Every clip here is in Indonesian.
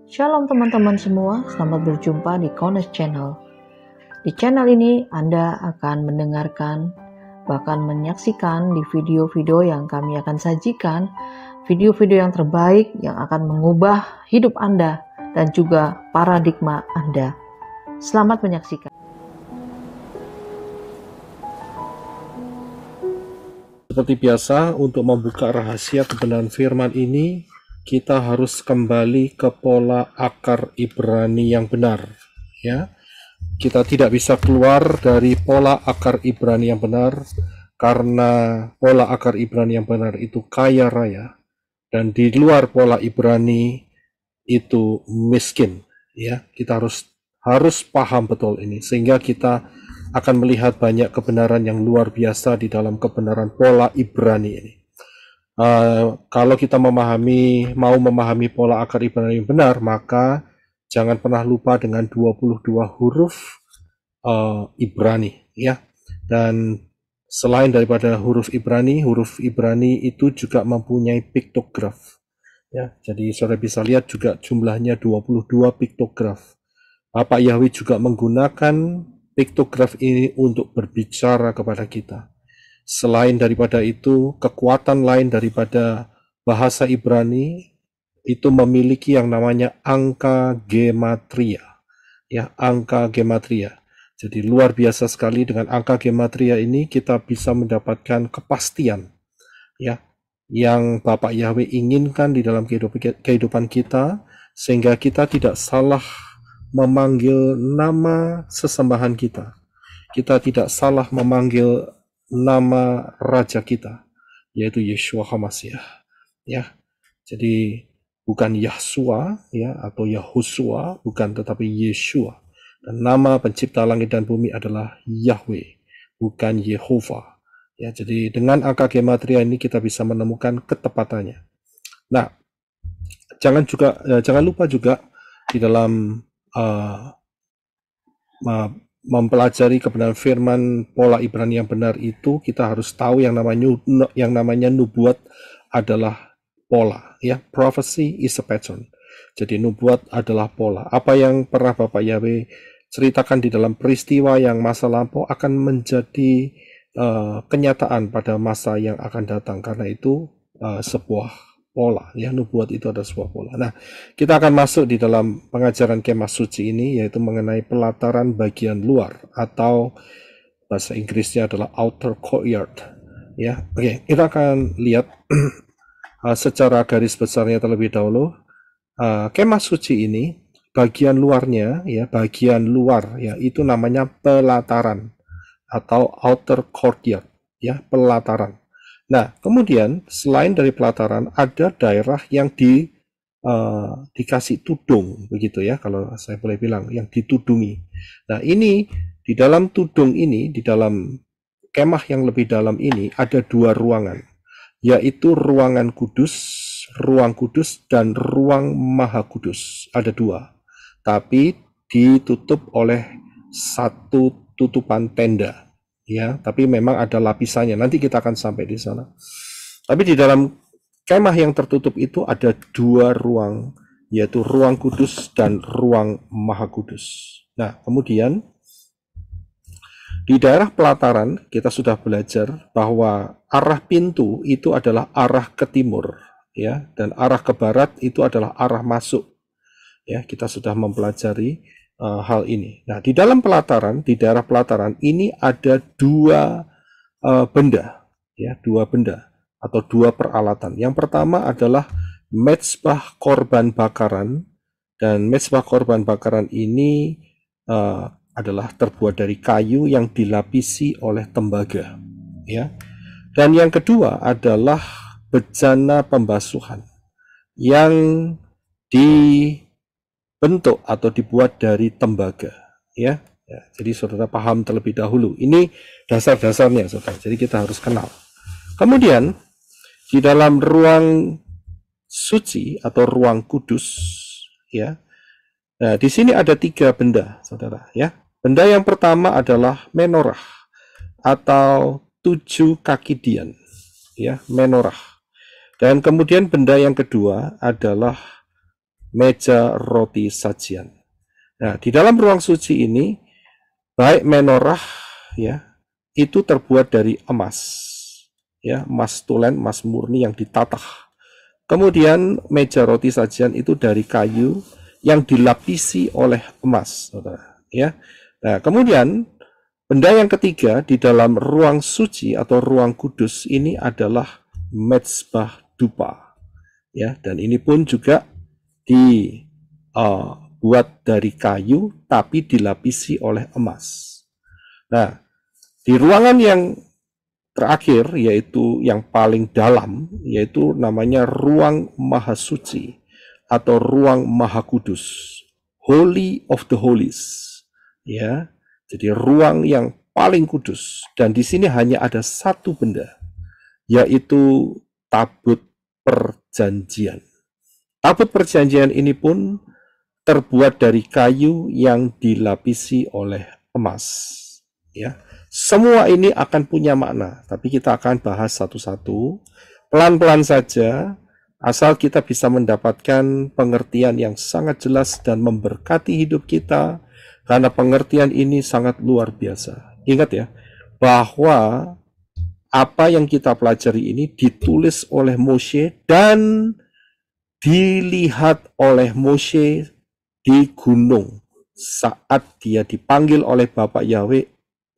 Shalom teman-teman semua, selamat berjumpa di Kones Channel. Di channel ini Anda akan mendengarkan, bahkan menyaksikan di video-video yang kami akan sajikan, video-video yang terbaik yang akan mengubah hidup Anda dan juga paradigma Anda. Selamat menyaksikan. Seperti biasa, untuk membuka rahasia kebenaran firman ini, kita harus kembali ke pola akar Ibrani yang benar. Ya, kita tidak bisa keluar dari pola akar Ibrani yang benar, karena pola akar Ibrani yang benar itu kaya raya, dan di luar pola Ibrani itu miskin. Ya, kita harus paham betul ini, sehingga kita akan melihat banyak kebenaran yang luar biasa di dalam kebenaran pola Ibrani ini. Kalau kita mau memahami pola akar Ibrani yang benar, maka jangan pernah lupa dengan 22 huruf Ibrani, ya. Dan selain daripada huruf Ibrani itu juga mempunyai piktograf. Ya, jadi saudara bisa lihat juga jumlahnya 22 piktograf. Bapak Yahweh juga menggunakan piktograf ini untuk berbicara kepada kita. Selain daripada itu, kekuatan lain daripada bahasa Ibrani itu memiliki yang namanya angka gematria. Ya, angka gematria. Jadi luar biasa sekali, dengan angka gematria ini kita bisa mendapatkan kepastian, ya, yang Bapak Yahweh inginkan di dalam kehidupan kita, sehingga kita tidak salah memanggil nama sesembahan kita. Kita tidak salah memanggil nama raja kita, yaitu Yeshua HaMashiach. Ya, jadi bukan Yahshua, ya, atau Yahusua, bukan, tetapi Yeshua. Dan nama pencipta langit dan bumi adalah Yahweh, bukan Yehova. Ya, jadi dengan angka gematria ini kita bisa menemukan ketepatannya. Nah, jangan lupa juga di dalam mempelajari kebenaran firman pola Ibrani yang benar itu, kita harus tahu yang namanya nubuat adalah pola, ya. Prophecy is a pattern. Jadi nubuat adalah pola. Apa yang pernah Bapak Yahweh ceritakan di dalam peristiwa yang masa lampau akan menjadi kenyataan pada masa yang akan datang, karena itu sebuah pola, ya. Nubuat itu adalah sebuah pola. Nah, kita akan masuk di dalam pengajaran kemah suci ini, yaitu mengenai pelataran bagian luar, atau bahasa Inggrisnya adalah outer courtyard, ya. Oke, kita akan lihat secara garis besarnya terlebih dahulu. Kemah suci ini bagian luarnya, ya, bagian luar, ya, itu namanya pelataran atau outer courtyard, ya, pelataran. Nah, kemudian selain dari pelataran, ada daerah yang dikasih tudung, begitu ya, kalau saya boleh bilang, yang ditudungi. Nah, ini di dalam tudung ini, di dalam kemah yang lebih dalam ini, ada dua ruangan, yaitu ruangan kudus, ruang kudus, dan ruang maha kudus. Ada dua, tapi ditutup oleh satu tutupan tenda, ya. Tapi memang ada lapisannya. Nanti kita akan sampai di sana. Tapi di dalam kemah yang tertutup itu ada dua ruang, yaitu ruang kudus dan ruang maha kudus. Nah, kemudian di daerah pelataran kita sudah belajar bahwa arah pintu itu adalah arah ke timur, ya, dan arah ke barat itu adalah arah masuk. Ya, kita sudah mempelajari hal ini. Nah, di dalam pelataran, di daerah pelataran ini ada dua benda, ya, dua benda atau dua peralatan. Yang pertama adalah mezbah korban bakaran, dan mezbah korban bakaran ini adalah terbuat dari kayu yang dilapisi oleh tembaga, ya. Dan yang kedua adalah bejana pembasuhan yang dibentuk atau dibuat dari tembaga, ya. Ya, jadi saudara paham terlebih dahulu. Ini dasar-dasarnya, saudara. Jadi kita harus kenal. Kemudian di dalam ruang suci atau ruang kudus, ya. Nah, di sini ada tiga benda, saudara, ya. Benda yang pertama adalah menorah atau 7 kaki dian, ya, menorah. Dan kemudian benda yang kedua adalah meja roti sajian. Nah, di dalam ruang suci ini, baik menorah ya, itu terbuat dari emas. Ya, emas tulen, emas murni yang ditatah. Kemudian meja roti sajian itu dari kayu yang dilapisi oleh emas, saudara. Ya, nah kemudian benda yang ketiga di dalam ruang suci atau ruang kudus ini adalah mezbah dupa. Ya, dan ini pun juga dibuat dari kayu tapi dilapisi oleh emas. Nah, di ruangan yang terakhir, yaitu yang paling dalam, yaitu namanya ruang maha suci atau ruang maha kudus, Holy of the Holies. Ya, jadi ruang yang paling kudus. Dan di sini hanya ada satu benda, yaitu tabut perjanjian. Tabut perjanjian ini pun terbuat dari kayu yang dilapisi oleh emas. Ya, semua ini akan punya makna, tapi kita akan bahas satu-satu, pelan-pelan saja, asal kita bisa mendapatkan pengertian yang sangat jelas dan memberkati hidup kita, karena pengertian ini sangat luar biasa. Ingat ya, bahwa apa yang kita pelajari ini ditulis oleh Moshe dan dilihat oleh Moshe di gunung saat dia dipanggil oleh Bapak Yahweh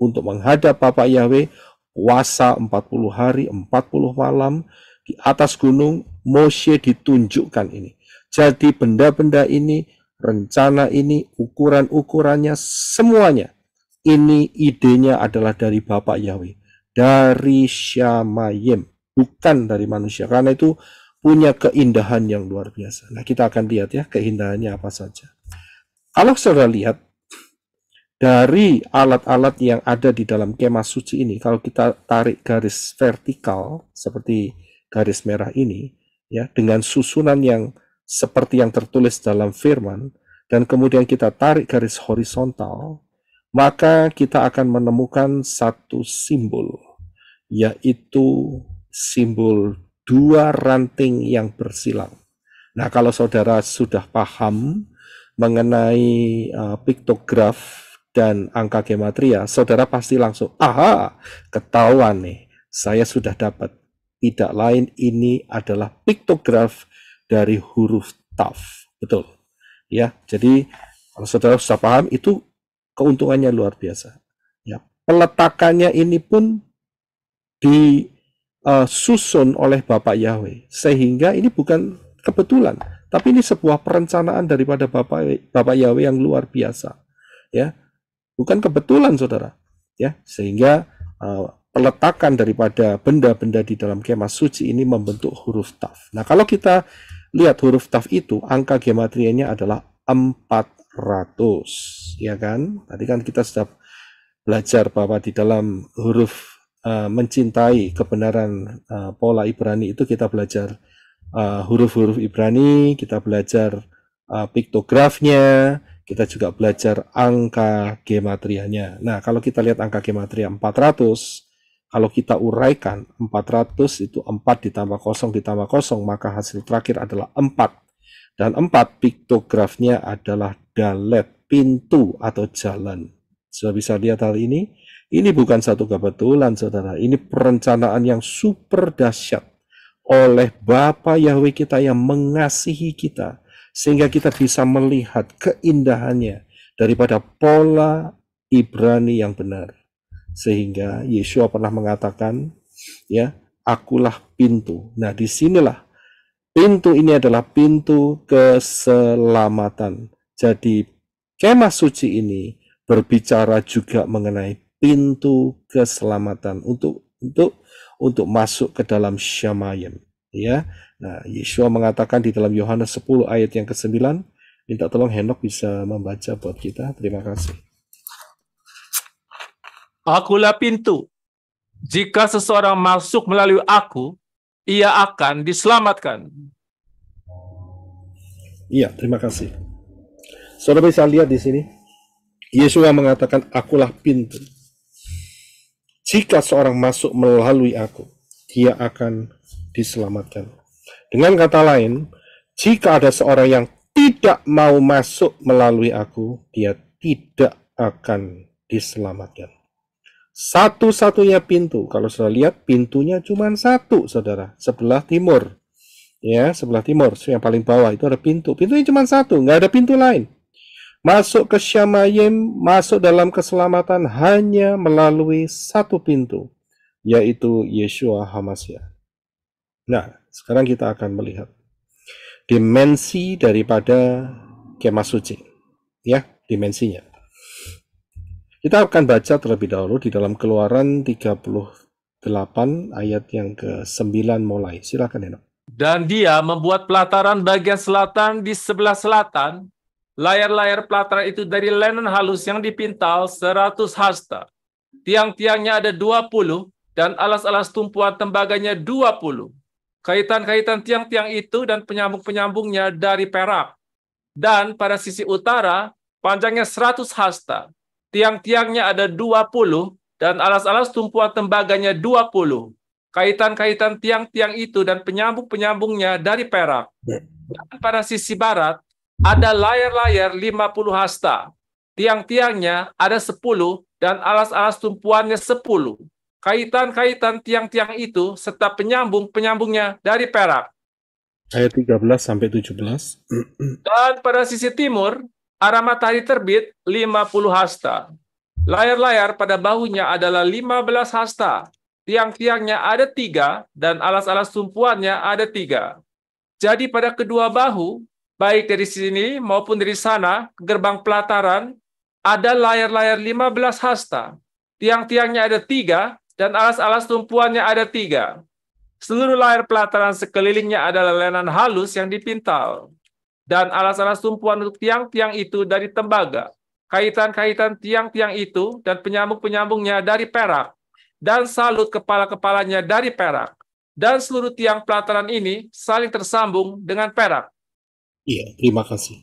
untuk menghadap Bapak Yahweh, puasa 40 hari 40 malam di atas gunung. Moshe ditunjukkan ini. Jadi benda-benda ini, rencana ini, ukuran-ukurannya, semuanya ini idenya adalah dari Bapak Yahweh, dari Shamayim, bukan dari manusia, karena itu punya keindahan yang luar biasa. Nah, kita akan lihat ya keindahannya apa saja. Kalau saudara lihat dari alat-alat yang ada di dalam kemah suci ini, kalau kita tarik garis vertikal seperti garis merah ini, ya, dengan susunan yang seperti yang tertulis dalam firman, dan kemudian kita tarik garis horizontal, maka kita akan menemukan satu simbol, yaitu simbol dua ranting yang bersilang. Nah, kalau saudara sudah paham mengenai piktograf dan angka gematria, saudara pasti langsung, aha, ketahuan nih, saya sudah dapat. Tidak lain, ini adalah piktograf dari huruf Taf. Betul. Ya, jadi kalau saudara sudah paham, itu keuntungannya luar biasa. Ya, peletakannya ini pun disusun oleh Bapak Yahweh, sehingga ini bukan kebetulan, tapi ini sebuah perencanaan daripada Bapak Yahweh yang luar biasa. Ya, bukan kebetulan, saudara. Ya, sehingga peletakan daripada benda-benda di dalam kemah suci ini membentuk huruf Taf. Nah, kalau kita lihat huruf Taf itu, angka gematrianya adalah 400, ya kan? Tadi kan kita sudah belajar bahwa di dalam huruf mencintai kebenaran pola Ibrani itu kita belajar huruf-huruf Ibrani, kita belajar piktografnya, kita juga belajar angka gematrianya. Nah, kalau kita lihat angka gematria 400, kalau kita uraikan 400 itu 4 ditambah 0 ditambah 0, maka hasil terakhir adalah 4. Dan 4 piktografnya adalah dalet, pintu atau jalan. Sudah bisa lihat hal ini? Ini bukan satu kebetulan, saudara. Ini perencanaan yang super dahsyat oleh Bapa Yahweh kita yang mengasihi kita, sehingga kita bisa melihat keindahannya daripada pola Ibrani yang benar. Sehingga Yeshua pernah mengatakan, ya, akulah pintu. Nah, disinilah pintu ini adalah pintu keselamatan. Jadi kemah suci ini berbicara juga mengenai pintu keselamatan untuk masuk ke dalam Shamayim, ya. Nah, Yeshua mengatakan di dalam Yohanes 10 ayat yang ke-9, minta tolong Henok bisa membaca buat kita. Terima kasih. Akulah pintu. Jika seseorang masuk melalui aku, ia akan diselamatkan. Iya, terima kasih. Saudara bisa lihat di sini, Yeshua mengatakan, akulah pintu. Jika seorang masuk melalui aku, dia akan diselamatkan. Dengan kata lain, jika ada seorang yang tidak mau masuk melalui aku, dia tidak akan diselamatkan. Satu-satunya pintu, kalau sudah lihat pintunya cuma satu, saudara, sebelah timur. Ya, sebelah timur, yang paling bawah itu ada pintu. Pintunya cuma satu, nggak ada pintu lain. Masuk ke Syamayim, masuk dalam keselamatan hanya melalui satu pintu, yaitu Yeshua HaMashiach. Nah, sekarang kita akan melihat dimensi daripada kemah suci, ya, dimensinya. Kita akan baca terlebih dahulu di dalam Keluaran 38 ayat yang ke-9 mulai. Silakan, Eno. Dan dia membuat pelataran bagian selatan di sebelah selatan. Layar-layar pelataran itu dari linen halus yang dipintal 100 hasta. Tiang-tiangnya ada 20 dan alas-alas tumpuan tembaganya 20. Kaitan-kaitan tiang-tiang itu dan penyambung-penyambungnya dari perak. Dan pada sisi utara, panjangnya 100 hasta. Tiang-tiangnya ada 20 dan alas-alas tumpuan tembaganya 20. Kaitan-kaitan tiang-tiang itu dan penyambung-penyambungnya dari perak. Dan pada sisi barat, ada layar-layar 50 hasta. Tiang-tiangnya ada 10 dan alas-alas tumpuannya 10. Kaitan-kaitan tiang-tiang itu serta penyambung-penyambungnya dari perak. Ayat 13 sampai 17. Dan pada sisi timur, arah matahari terbit 50 hasta. Layar-layar pada bahunya adalah 15 hasta. Tiang-tiangnya ada 3 dan alas-alas tumpuannya ada 3. Jadi pada kedua bahu, baik dari sini maupun dari sana, ke gerbang pelataran, ada layar-layar 15 hasta. Tiang-tiangnya ada 3 dan alas-alas tumpuannya ada 3. Seluruh layar pelataran sekelilingnya adalah linen halus yang dipintal. Dan alas-alas tumpuan untuk tiang-tiang itu dari tembaga. Kaitan-kaitan tiang-tiang itu dan penyambung-penyambungnya dari perak. Dan salut kepala-kepalanya dari perak. Dan seluruh tiang pelataran ini saling tersambung dengan perak. Iya, terima kasih.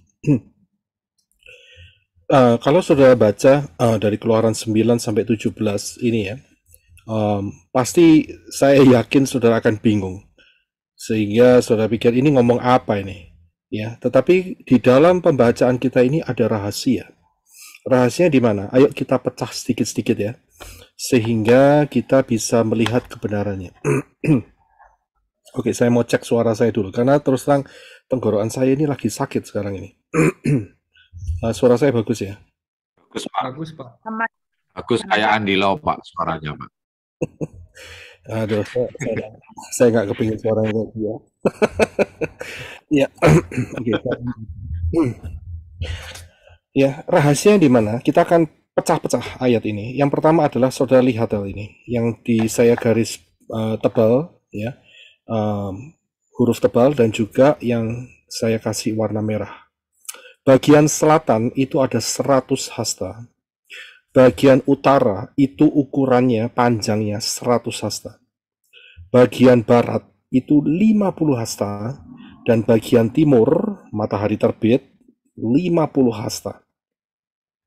Kalau saudara baca dari Keluaran 9 sampai 17 ini ya, pasti saya yakin saudara akan bingung. Sehingga saudara pikir ini ngomong apa ini? Ya, tetapi di dalam pembacaan kita ini ada rahasia. Rahasianya di mana? Ayo kita pecah sedikit-sedikit ya. Sehingga kita bisa melihat kebenarannya. Oke, saya mau cek suara saya dulu. Karena terus terang tenggorokan saya ini lagi sakit sekarang ini. Suara saya bagus ya? Bagus, Pak. Bagus, Pak. Bagus kayak Andi Lau, Pak, suaranya, Pak. Aduh, saya nggak kepingin suaranya kayak dia. Ya, oke. Ya, rahasia di mana? Kita akan pecah-pecah ayat ini. Yang pertama adalah saudara lihat hal ini, yang saya garis tebal, ya, huruf tebal dan juga yang saya kasih warna merah. Bagian selatan itu ada 100 hasta. Bagian utara itu ukurannya panjangnya 100 hasta. Bagian barat itu 50 hasta. Dan bagian timur, matahari terbit, 50 hasta.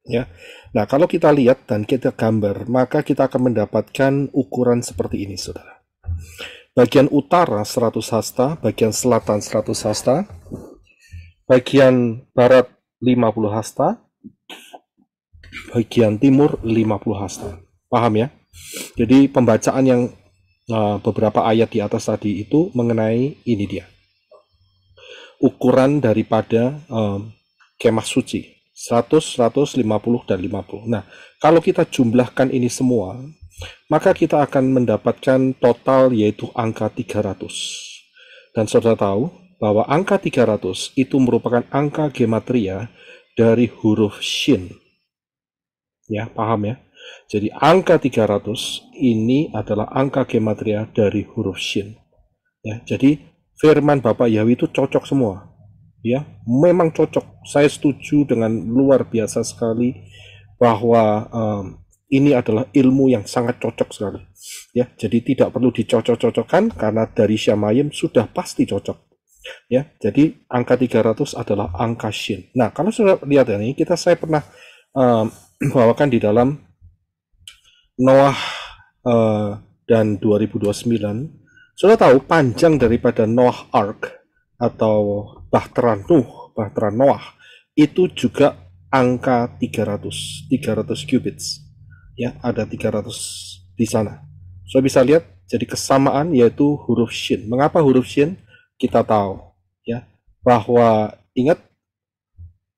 Ya. Nah, kalau kita lihat dan kita gambar, maka kita akan mendapatkan ukuran seperti ini, saudara. Bagian utara 100 hasta, bagian selatan 100 hasta, bagian barat 50 hasta, bagian timur 50 hasta. Paham ya? Jadi pembacaan yang beberapa ayat di atas tadi itu mengenai ini dia. Ukuran daripada kemah suci. 100, 150, dan 50. Nah, kalau kita jumlahkan ini semua, maka kita akan mendapatkan total yaitu angka 300. Dan saudara tahu bahwa angka 300 itu merupakan angka gematria dari huruf Shin. Ya, paham ya? Jadi angka 300 ini adalah angka gematria dari huruf Shin. Ya, jadi firman Bapak Yahweh itu cocok semua. Ya, memang cocok. Saya setuju dengan luar biasa sekali bahwa ini adalah ilmu yang sangat cocok sekali. Ya, jadi tidak perlu dicocok-cocokkan karena dari Syamayim sudah pasti cocok. Ya, jadi angka 300 adalah angka Shin. Nah, kalau sudah lihat ini, saya pernah bawakan di dalam Noah dan 2029. Sudah tahu panjang daripada Noah Ark atau bahtera Nuh bahtera Noah, itu juga angka 300 cubits. Ya, ada 300 di sana. So bisa lihat, jadi kesamaan yaitu huruf Shin. Mengapa huruf Shin? Kita tahu ya bahwa ingat,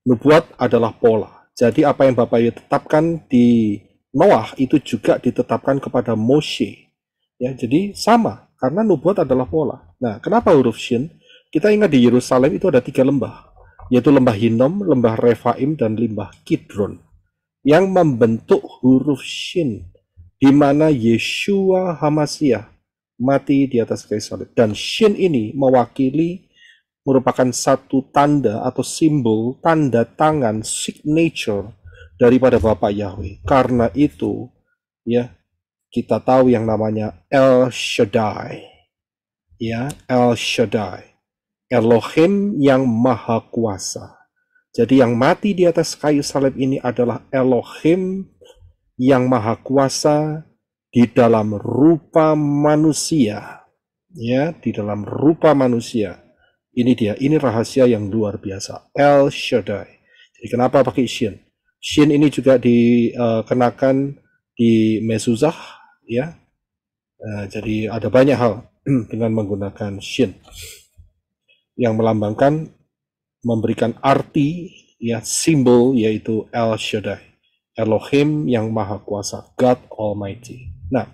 nubuat adalah pola. Jadi apa yang Bapak Ibu tetapkan di Noah itu juga ditetapkan kepada Moshe. Ya, jadi sama karena nubuat adalah pola. Nah, kenapa huruf Shin? Kita ingat di Yerusalem itu ada 3 lembah, yaitu lembah Hinnom, lembah Refaim, dan lembah Kidron, yang membentuk huruf Shin, di mana Yeshua HaMashiach mati di atas kayu salib. Dan Shin ini merupakan satu tanda atau simbol, tanda tangan, signature daripada Bapa Yahweh. Karena itu, ya, kita tahu yang namanya El Shaddai. Ya, El Shaddai. Elohim yang Maha Kuasa. Jadi yang mati di atas kayu salib ini adalah Elohim yang Maha Kuasa di dalam rupa manusia. Ya, di dalam rupa manusia. Ini dia, ini rahasia yang luar biasa. El Shaddai. Jadi kenapa pakai Shin? Shin ini juga dikenakan di mezuzah, ya. Jadi ada banyak hal dengan menggunakan Shin yang melambangkan, memberikan arti, ya, simbol, yaitu El Shaddai, Elohim yang Maha Kuasa, God Almighty. Nah,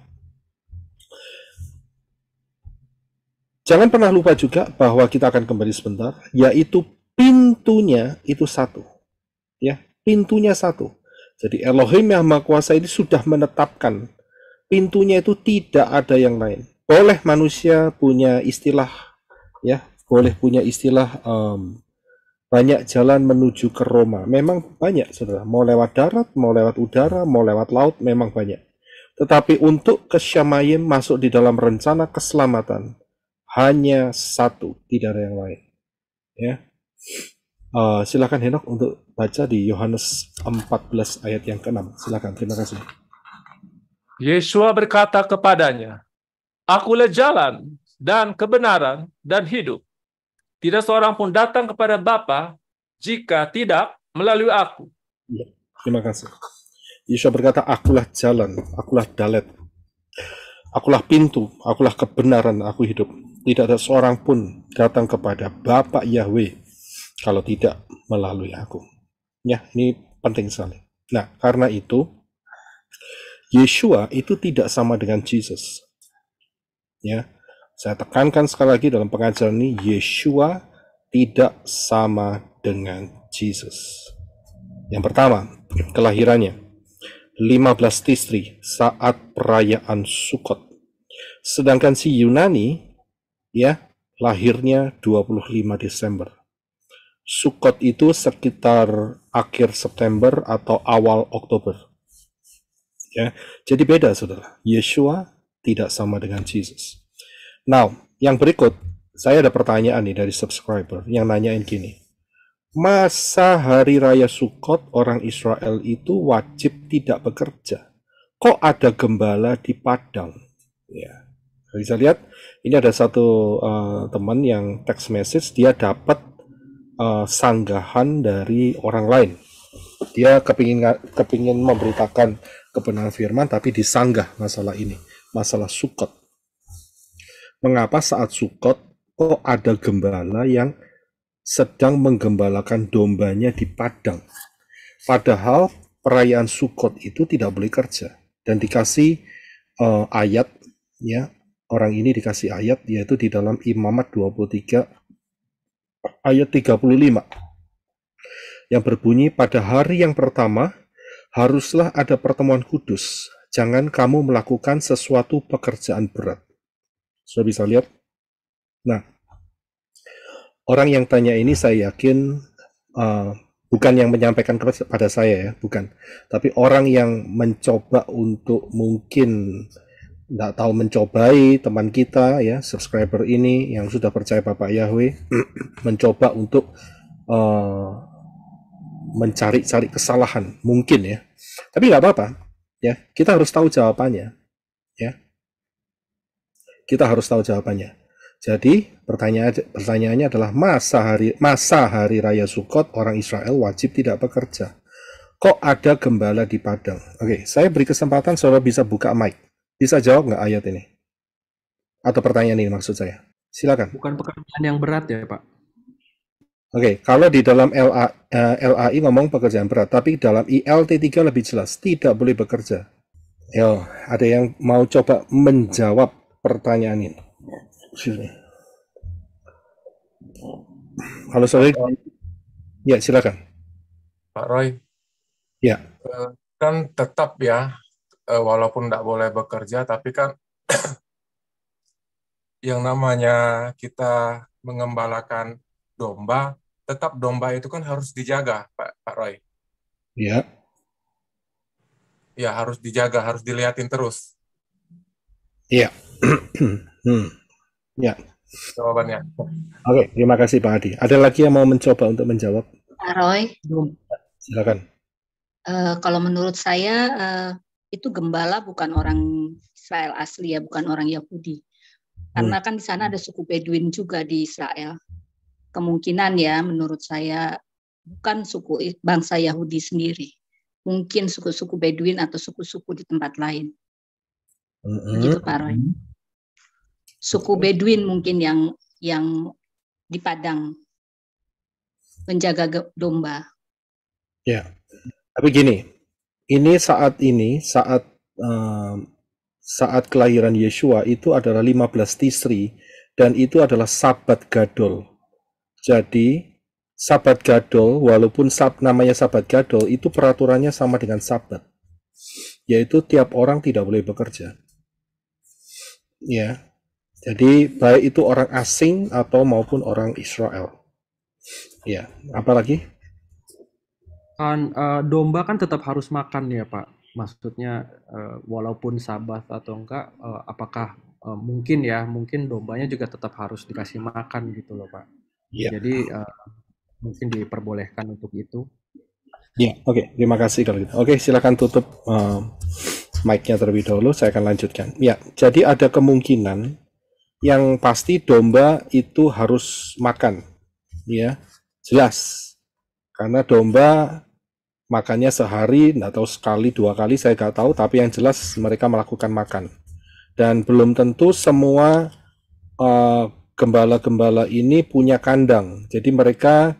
jangan pernah lupa juga bahwa kita akan kembali sebentar, yaitu pintunya itu satu, ya, pintunya satu. Jadi Elohim yang Maha Kuasa ini sudah menetapkan pintunya itu tidak ada yang lain. Boleh manusia punya istilah, ya, boleh punya istilah banyak jalan menuju ke Roma. Memang banyak, saudara. Mau lewat darat, mau lewat udara, mau lewat laut, memang banyak. Tetapi untuk ke Syamayim, masuk di dalam rencana keselamatan, hanya satu, tidak ada yang lain. Ya, silakan Henok untuk baca di Yohanes 14 ayat yang ke-6. Silakan, terima kasih. Yeshua berkata kepadanya, "Akulah jalan dan kebenaran dan hidup. Tidak seorang pun datang kepada Bapa jika tidak melalui aku." Ya, terima kasih. Yesus berkata, akulah jalan, akulah dalet, akulah pintu, akulah kebenaran, aku hidup. Tidak ada seorang pun datang kepada Bapa Yahweh kalau tidak melalui aku. Ya, ini penting sekali. Nah, karena itu, Yeshua itu tidak sama dengan Jesus. Ya, saya tekankan sekali lagi dalam pengajaran ini, Yeshua tidak sama dengan Jesus. Yang pertama, kelahirannya 15 Tisri saat perayaan Sukkot. Sedangkan si Yunani, ya, lahirnya 25 Desember. Sukkot itu sekitar akhir September atau awal Oktober. Ya, jadi beda, saudara. Yeshua tidak sama dengan Jesus. Now, yang berikut, saya ada pertanyaan nih dari subscriber yang nanyain gini. Masa hari raya Sukkot orang Israel itu wajib tidak bekerja? Kok ada gembala di padang? Ya, bisa lihat, ini ada satu teman yang text message, dia dapat sanggahan dari orang lain. Dia kepingin memberitakan kebenaran firman, tapi disanggah masalah ini, masalah Sukkot. Mengapa saat Sukkot kok ada gembala yang sedang menggembalakan dombanya di padang? Padahal perayaan Sukkot itu tidak boleh kerja. Dan dikasih ayat, ya, orang ini dikasih ayat, yaitu di dalam Imamat 23 ayat 35. Yang berbunyi, pada hari yang pertama haruslah ada pertemuan kudus. Jangan kamu melakukan sesuatu pekerjaan berat. Sudah bisa lihat? Nah, orang yang tanya ini saya yakin bukan yang menyampaikan kepada saya, ya, bukan. Tapi orang yang mencoba untuk mungkin nggak tahu mencobai teman kita, ya, subscriber ini yang sudah percaya Bapak Yahweh, mencoba untuk mencari-cari kesalahan, mungkin, ya. Tapi nggak apa-apa, ya. Kita harus tahu jawabannya, ya. Kita harus tahu jawabannya. Jadi pertanyaannya adalah masa hari raya Sukot orang Israel wajib tidak bekerja. Kok ada gembala di padang? Oke, saya beri kesempatan saudara bisa buka mic. Bisa jawab nggak ayat ini? Atau pertanyaan ini maksud saya? Silakan. Bukan pekerjaan yang berat ya, Pak? Oke, kalau di dalam LAI ngomong pekerjaan berat, tapi dalam ILT3 lebih jelas, tidak boleh bekerja. Yo, ada yang mau coba menjawab pertanyaan ini? Kalau saudara, ya silakan. Pak Roy, Ya, kan tetap ya, walaupun tidak boleh bekerja, tapi kan yang namanya kita mengembalakan domba, tetap domba itu kan harus dijaga, Pak Roy. ya, Ya, harus dijaga, harus dilihatin terus ya. Ya. jawabannya. Oke, terima kasih Pak Adi. Ada lagi yang mau mencoba untuk menjawab? Pak Roy, Silakan. kalau menurut saya itu gembala bukan orang Israel asli ya, bukan orang Yahudi. Karena kan di sana ada suku Bedouin juga di Israel. Kemungkinan ya menurut saya bukan suku bangsa Yahudi sendiri. Mungkin suku-suku Bedouin atau suku-suku di tempat lain. Begitu Pak Roy. Suku Bedouin mungkin yang di padang menjaga domba. Ya, tapi gini, saat kelahiran Yeshua itu adalah 15 Tisri dan itu adalah Sabat Gadol. Jadi Sabat Gadol, walaupun namanya Sabat Gadol, itu peraturannya sama dengan Sabat, yaitu tiap orang tidak boleh bekerja. Ya, jadi baik itu orang asing atau maupun orang Israel. Ya, apalagi? Kan domba kan tetap harus makan ya, Pak. Maksudnya walaupun sabat atau enggak, apakah mungkin dombanya juga tetap harus dikasih makan gitu loh, Pak. Ya. Jadi mungkin diperbolehkan untuk itu. Ya, oke. Terima kasih kalau gitu. Oke, silakan tutup mic-nya terlebih dahulu. Saya akan lanjutkan. Ya, jadi ada kemungkinan yang pasti domba itu harus makan. Ya, jelas. Karena domba makannya sehari, nggak tahu sekali, 2 kali, saya nggak tahu, tapi yang jelas mereka melakukan makan. Dan belum tentu semua gembala-gembala ini punya kandang. Jadi mereka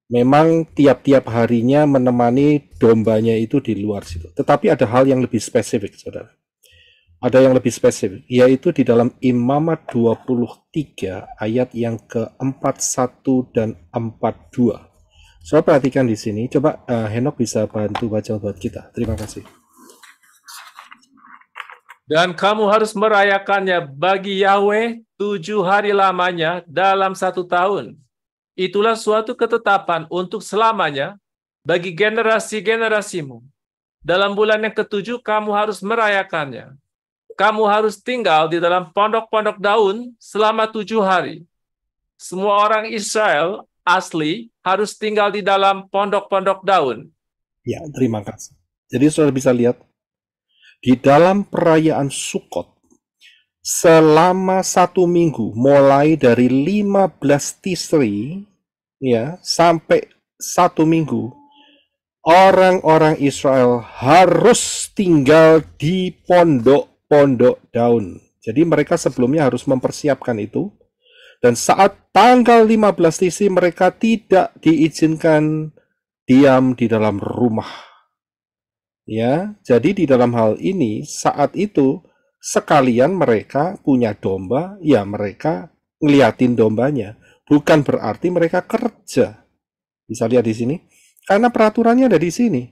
memang tiap-tiap harinya menemani dombanya itu di luar situ. Tetapi ada hal yang lebih spesifik, saudara. Ada yang lebih spesifik, yaitu di dalam Imamat 23 ayat yang ke-41 dan 42. So, perhatikan di sini. Coba Henok bisa bantu baca buat kita. Terima kasih. Dan kamu harus merayakannya bagi Yahweh 7 hari lamanya dalam 1 tahun. Itulah suatu ketetapan untuk selamanya bagi generasi-generasimu. Dalam bulan yang ke-7 kamu harus merayakannya. Kamu harus tinggal di dalam pondok-pondok daun selama 7 hari. Semua orang Israel asli harus tinggal di dalam pondok-pondok daun. Ya, terima kasih. Jadi saudara bisa lihat, di dalam perayaan Sukot, selama 1 minggu, mulai dari 15 Tisri, ya, sampai 1 minggu, orang-orang Israel harus tinggal di pondok-pondok daun. Jadi mereka sebelumnya harus mempersiapkan itu. Dan saat tanggal 15 Tisri mereka tidak diizinkan diam di dalam rumah. Ya, jadi di dalam hal ini saat itu sekalian mereka punya domba, ya mereka ngeliatin dombanya. Bukan berarti mereka kerja. Bisa lihat di sini. Karena peraturannya ada di sini.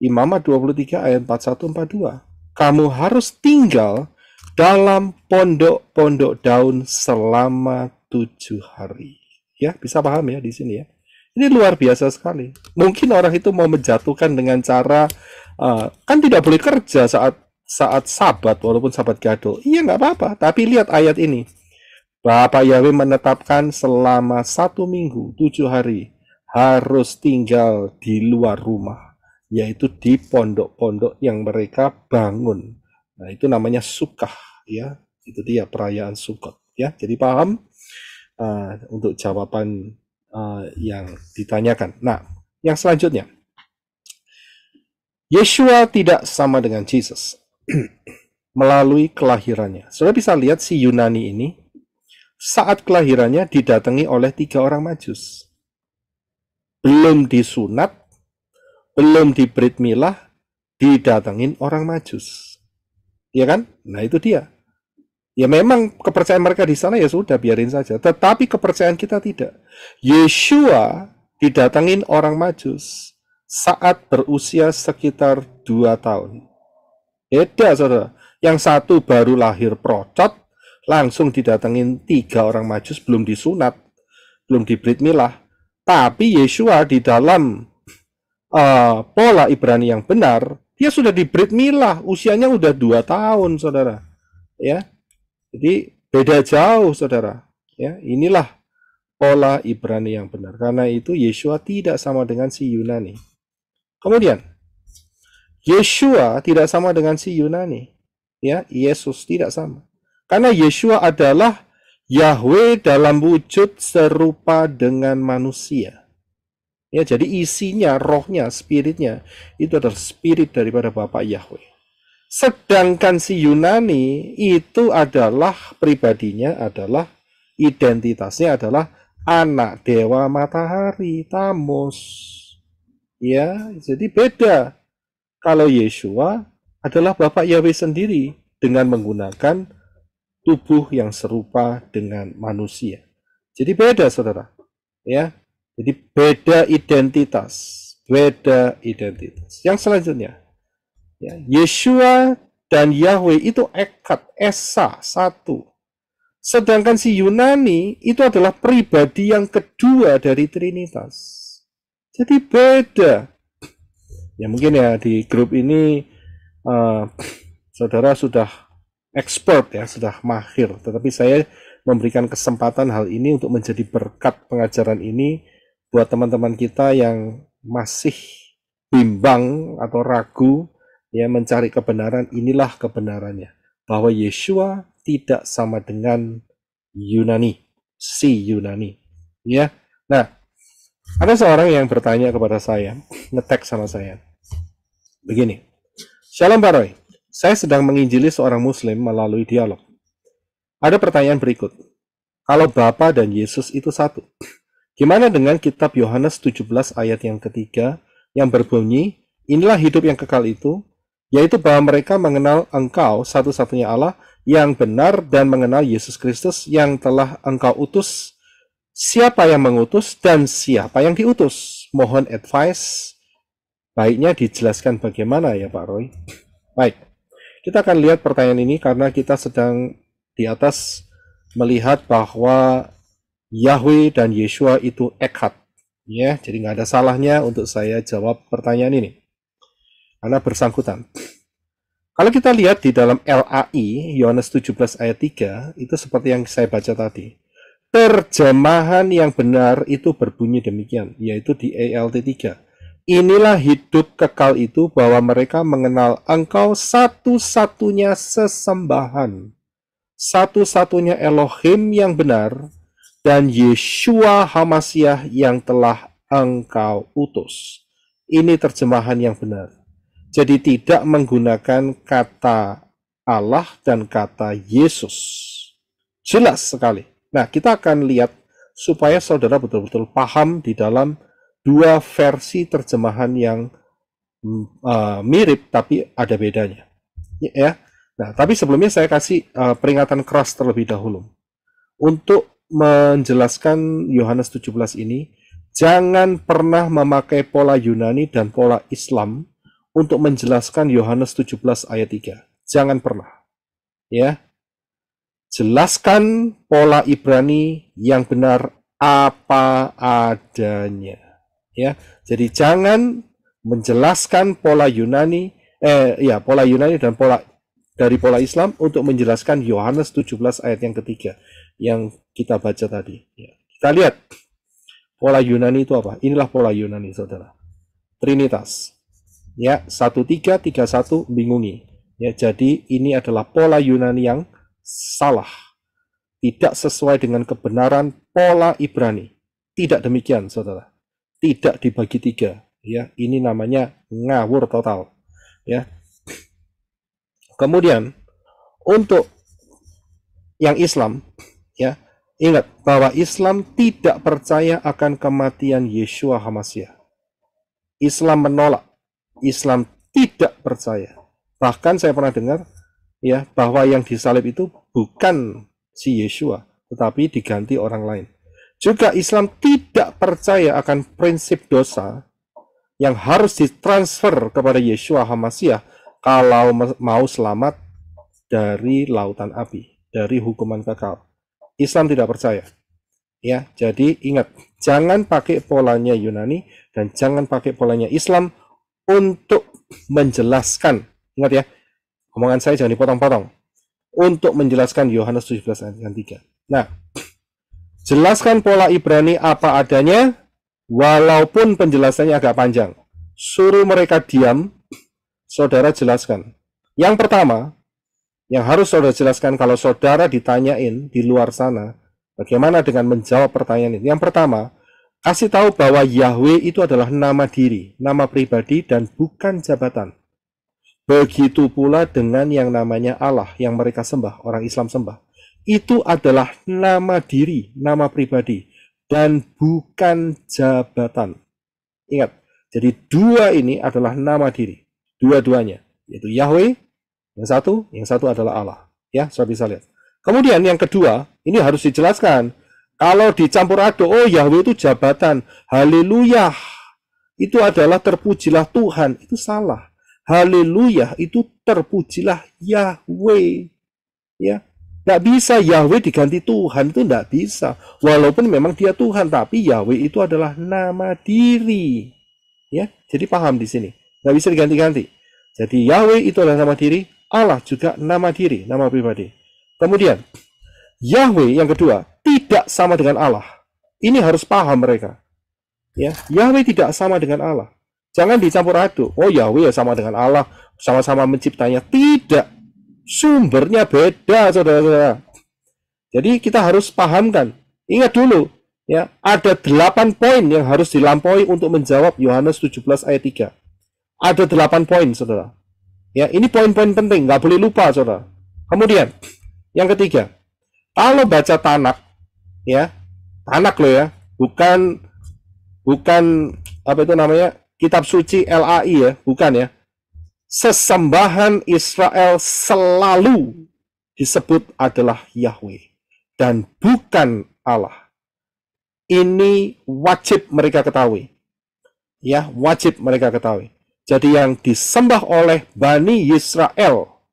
Imamat 23 ayat 41-42. Kamu harus tinggal dalam pondok-pondok daun selama 7 hari. Ya, bisa paham ya di sini ya. Ini luar biasa sekali. Mungkin orang itu mau menjatuhkan dengan cara kan tidak boleh kerja saat Sabat, walaupun Sabat Gadol. Iya, nggak apa-apa. Tapi lihat ayat ini. Bapak Yahweh menetapkan selama 1 minggu, 7 hari harus tinggal di luar rumah, yaitu di pondok-pondok yang mereka bangun. Nah, itu namanya Sukah, ya. Itu dia perayaan Sukot. Ya, jadi paham untuk jawaban yang ditanyakan. Nah, yang selanjutnya, Yeshua tidak sama dengan Jesus melalui kelahirannya. Saudara bisa lihat si Yunani ini saat kelahirannya didatangi oleh 3 orang Majus. Belum disunat, belum dibrit milah, didatengin orang Majus. Ya kan? Nah, itu dia. Ya memang kepercayaan mereka di sana ya sudah biarin saja. Tetapi kepercayaan kita tidak. Yeshua didatengin orang Majus saat berusia sekitar 2 tahun. Beda saudara. Yang satu baru lahir procot, langsung didatengin 3 orang Majus, belum disunat, belum dibrit milah. Tapi Yeshua di dalam pola Ibrani yang benar, dia sudah dibrit milah, usianya udah 2 tahun saudara. Ya, jadi beda jauh saudara. Ya, inilah pola Ibrani yang benar. Karena itu Yeshua tidak sama dengan si Yunani. Kemudian Yeshua tidak sama dengan si Yunani. Ya, Yesus tidak sama. Karena Yeshua adalah Yahweh dalam wujud serupa dengan manusia. Ya, jadi isinya, rohnya, spiritnya itu adalah spirit daripada Bapa Yahweh. Sedangkan si Yunani itu adalah pribadinya, adalah identitasnya adalah anak dewa matahari, Thanos. Ya, jadi beda. Kalau Yeshua adalah Bapa Yahweh sendiri dengan menggunakan tubuh yang serupa dengan manusia. Jadi beda, saudara. Ya, jadi beda identitas, beda identitas. Yang selanjutnya, ya, Yeshua dan Yahweh itu ekad, esa, satu. Sedangkan si Yunani itu adalah pribadi yang kedua dari Trinitas. Jadi beda. Ya mungkin ya di grup ini saudara sudah expert ya, sudah mahir. Tetapi saya memberikan kesempatan hal ini untuk menjadi berkat pengajaran ini buat teman-teman kita yang masih bimbang atau ragu ya mencari kebenaran. Inilah kebenarannya, bahwa Yeshua tidak sama dengan Yunani, si Yunani. Ya, nah ada seorang yang bertanya kepada saya, nge-tag sama saya, begini, Shalom Pak Roy, saya sedang menginjili seorang Muslim melalui dialog. Ada pertanyaan berikut, kalau Bapa dan Yesus itu satu, gimana dengan kitab Yohanes 17 ayat yang ketiga yang berbunyi, inilah hidup yang kekal itu, yaitu bahwa mereka mengenal Engkau satu-satunya Allah yang benar dan mengenal Yesus Kristus yang telah Engkau utus. Siapa yang mengutus dan siapa yang diutus? Mohon advice. Baiknya dijelaskan bagaimana ya Pak Roy. Baik, kita akan lihat pertanyaan ini karena kita sedang di atas melihat bahwa Yahweh dan Yeshua itu ekad. Ya, jadi nggak ada salahnya untuk saya jawab pertanyaan ini. Karena bersangkutan. Kalau kita lihat di dalam LAI, Yohanes 17 ayat 3, itu seperti yang saya baca tadi. Terjemahan yang benar itu berbunyi demikian, yaitu di ALT 3. Inilah hidup kekal itu, bahwa mereka mengenal Engkau satu-satunya sesembahan, satu-satunya Elohim yang benar, dan Yeshua HaMashiach yang telah Engkau utus. Ini terjemahan yang benar. Jadi tidak menggunakan kata Allah dan kata Yesus. Jelas sekali. Nah, kita akan lihat supaya saudara betul-betul paham di dalam dua versi terjemahan yang mirip tapi ada bedanya. Ya. Nah, tapi sebelumnya saya kasih peringatan keras terlebih dahulu. Untuk menjelaskan Yohanes 17 ini, jangan pernah memakai pola Yunani dan pola Islam untuk menjelaskan Yohanes 17 ayat 3. Jangan pernah. Ya. Jelaskan pola Ibrani yang benar apa adanya. Ya. Jadi jangan menjelaskan pola Yunani pola Yunani dan pola dari pola Islam untuk menjelaskan Yohanes 17 ayat yang ketiga yang kita baca tadi. Ya. Kita lihat pola Yunani itu apa? Inilah pola Yunani, saudara. Trinitas. Ya, 1331 bingungi. Ya, jadi ini adalah pola Yunani yang salah. tidak sesuai dengan kebenaran pola Ibrani. Tidak demikian, saudara. Tidak dibagi tiga. Ya, ini namanya ngawur total. Ya. Kemudian untuk yang Islam, ya, ingat bahwa Islam tidak percaya akan kematian Yeshua HaMashiach. Islam menolak. Islam tidak percaya. Bahkan saya pernah dengar, ya, bahwa yang disalib itu bukan si Yeshua, tetapi diganti orang lain. Juga Islam tidak percaya akan prinsip dosa yang harus ditransfer kepada Yeshua HaMashiach kalau mau selamat dari lautan api, dari hukuman kekal. Islam tidak percaya. Ya, jadi ingat, jangan pakai polanya Yunani dan jangan pakai polanya Islam untuk menjelaskan. Ingat ya, omongan saya jangan dipotong-potong. Untuk menjelaskan Yohanes 17 ayat 3. Nah, jelaskan pola Ibrani apa adanya, walaupun penjelasannya agak panjang. Suruh mereka diam, saudara jelaskan. Yang pertama, yang harus saudara jelaskan kalau saudara ditanyain di luar sana, bagaimana dengan menjawab pertanyaan ini? Yang pertama, kasih tahu bahwa Yahweh itu adalah nama diri, nama pribadi, dan bukan jabatan. Begitu pula dengan yang namanya Allah yang mereka sembah, orang Islam sembah. Itu adalah nama diri, nama pribadi, dan bukan jabatan. Ingat, jadi dua ini adalah nama diri. Dua-duanya, yaitu Yahweh, yang satu adalah Allah. Ya, saya bisa lihat. Kemudian yang kedua, ini harus dijelaskan. Kalau dicampur aduk, oh Yahweh itu jabatan. Haleluya, itu adalah terpujilah Tuhan. Itu salah. Haleluya, itu terpujilah Yahweh. Ya, nggak bisa Yahweh diganti Tuhan, itu nggak bisa. Walaupun memang dia Tuhan, tapi Yahweh itu adalah nama diri. Ya, jadi paham di sini. Nggak bisa diganti-ganti. Jadi Yahweh itu adalah nama diri, Allah juga nama diri, nama pribadi. Kemudian Yahweh yang kedua tidak sama dengan Allah. Ini harus paham mereka. Ya, Yahweh tidak sama dengan Allah. Jangan dicampur aduk. Oh, Yahweh ya sama dengan Allah, sama-sama menciptanya. Tidak. Sumbernya beda, saudara-saudara. Jadi kita harus pahamkan. Ingat dulu, ya, ada 8 poin yang harus dilampaui untuk menjawab Yohanes 17 ayat 3. Ada 8 poin, saudara. Ya, ini poin-poin penting, nggak boleh lupa, saudara. Kemudian, yang ketiga, kalau baca Tanak, ya, Tanak loh ya, bukan apa itu namanya, kitab suci LAI ya, bukan ya. Sesembahan Israel selalu disebut adalah Yahweh dan bukan Allah. Ini wajib mereka ketahui. Ya, wajib mereka ketahui. Jadi yang disembah oleh Bani Israel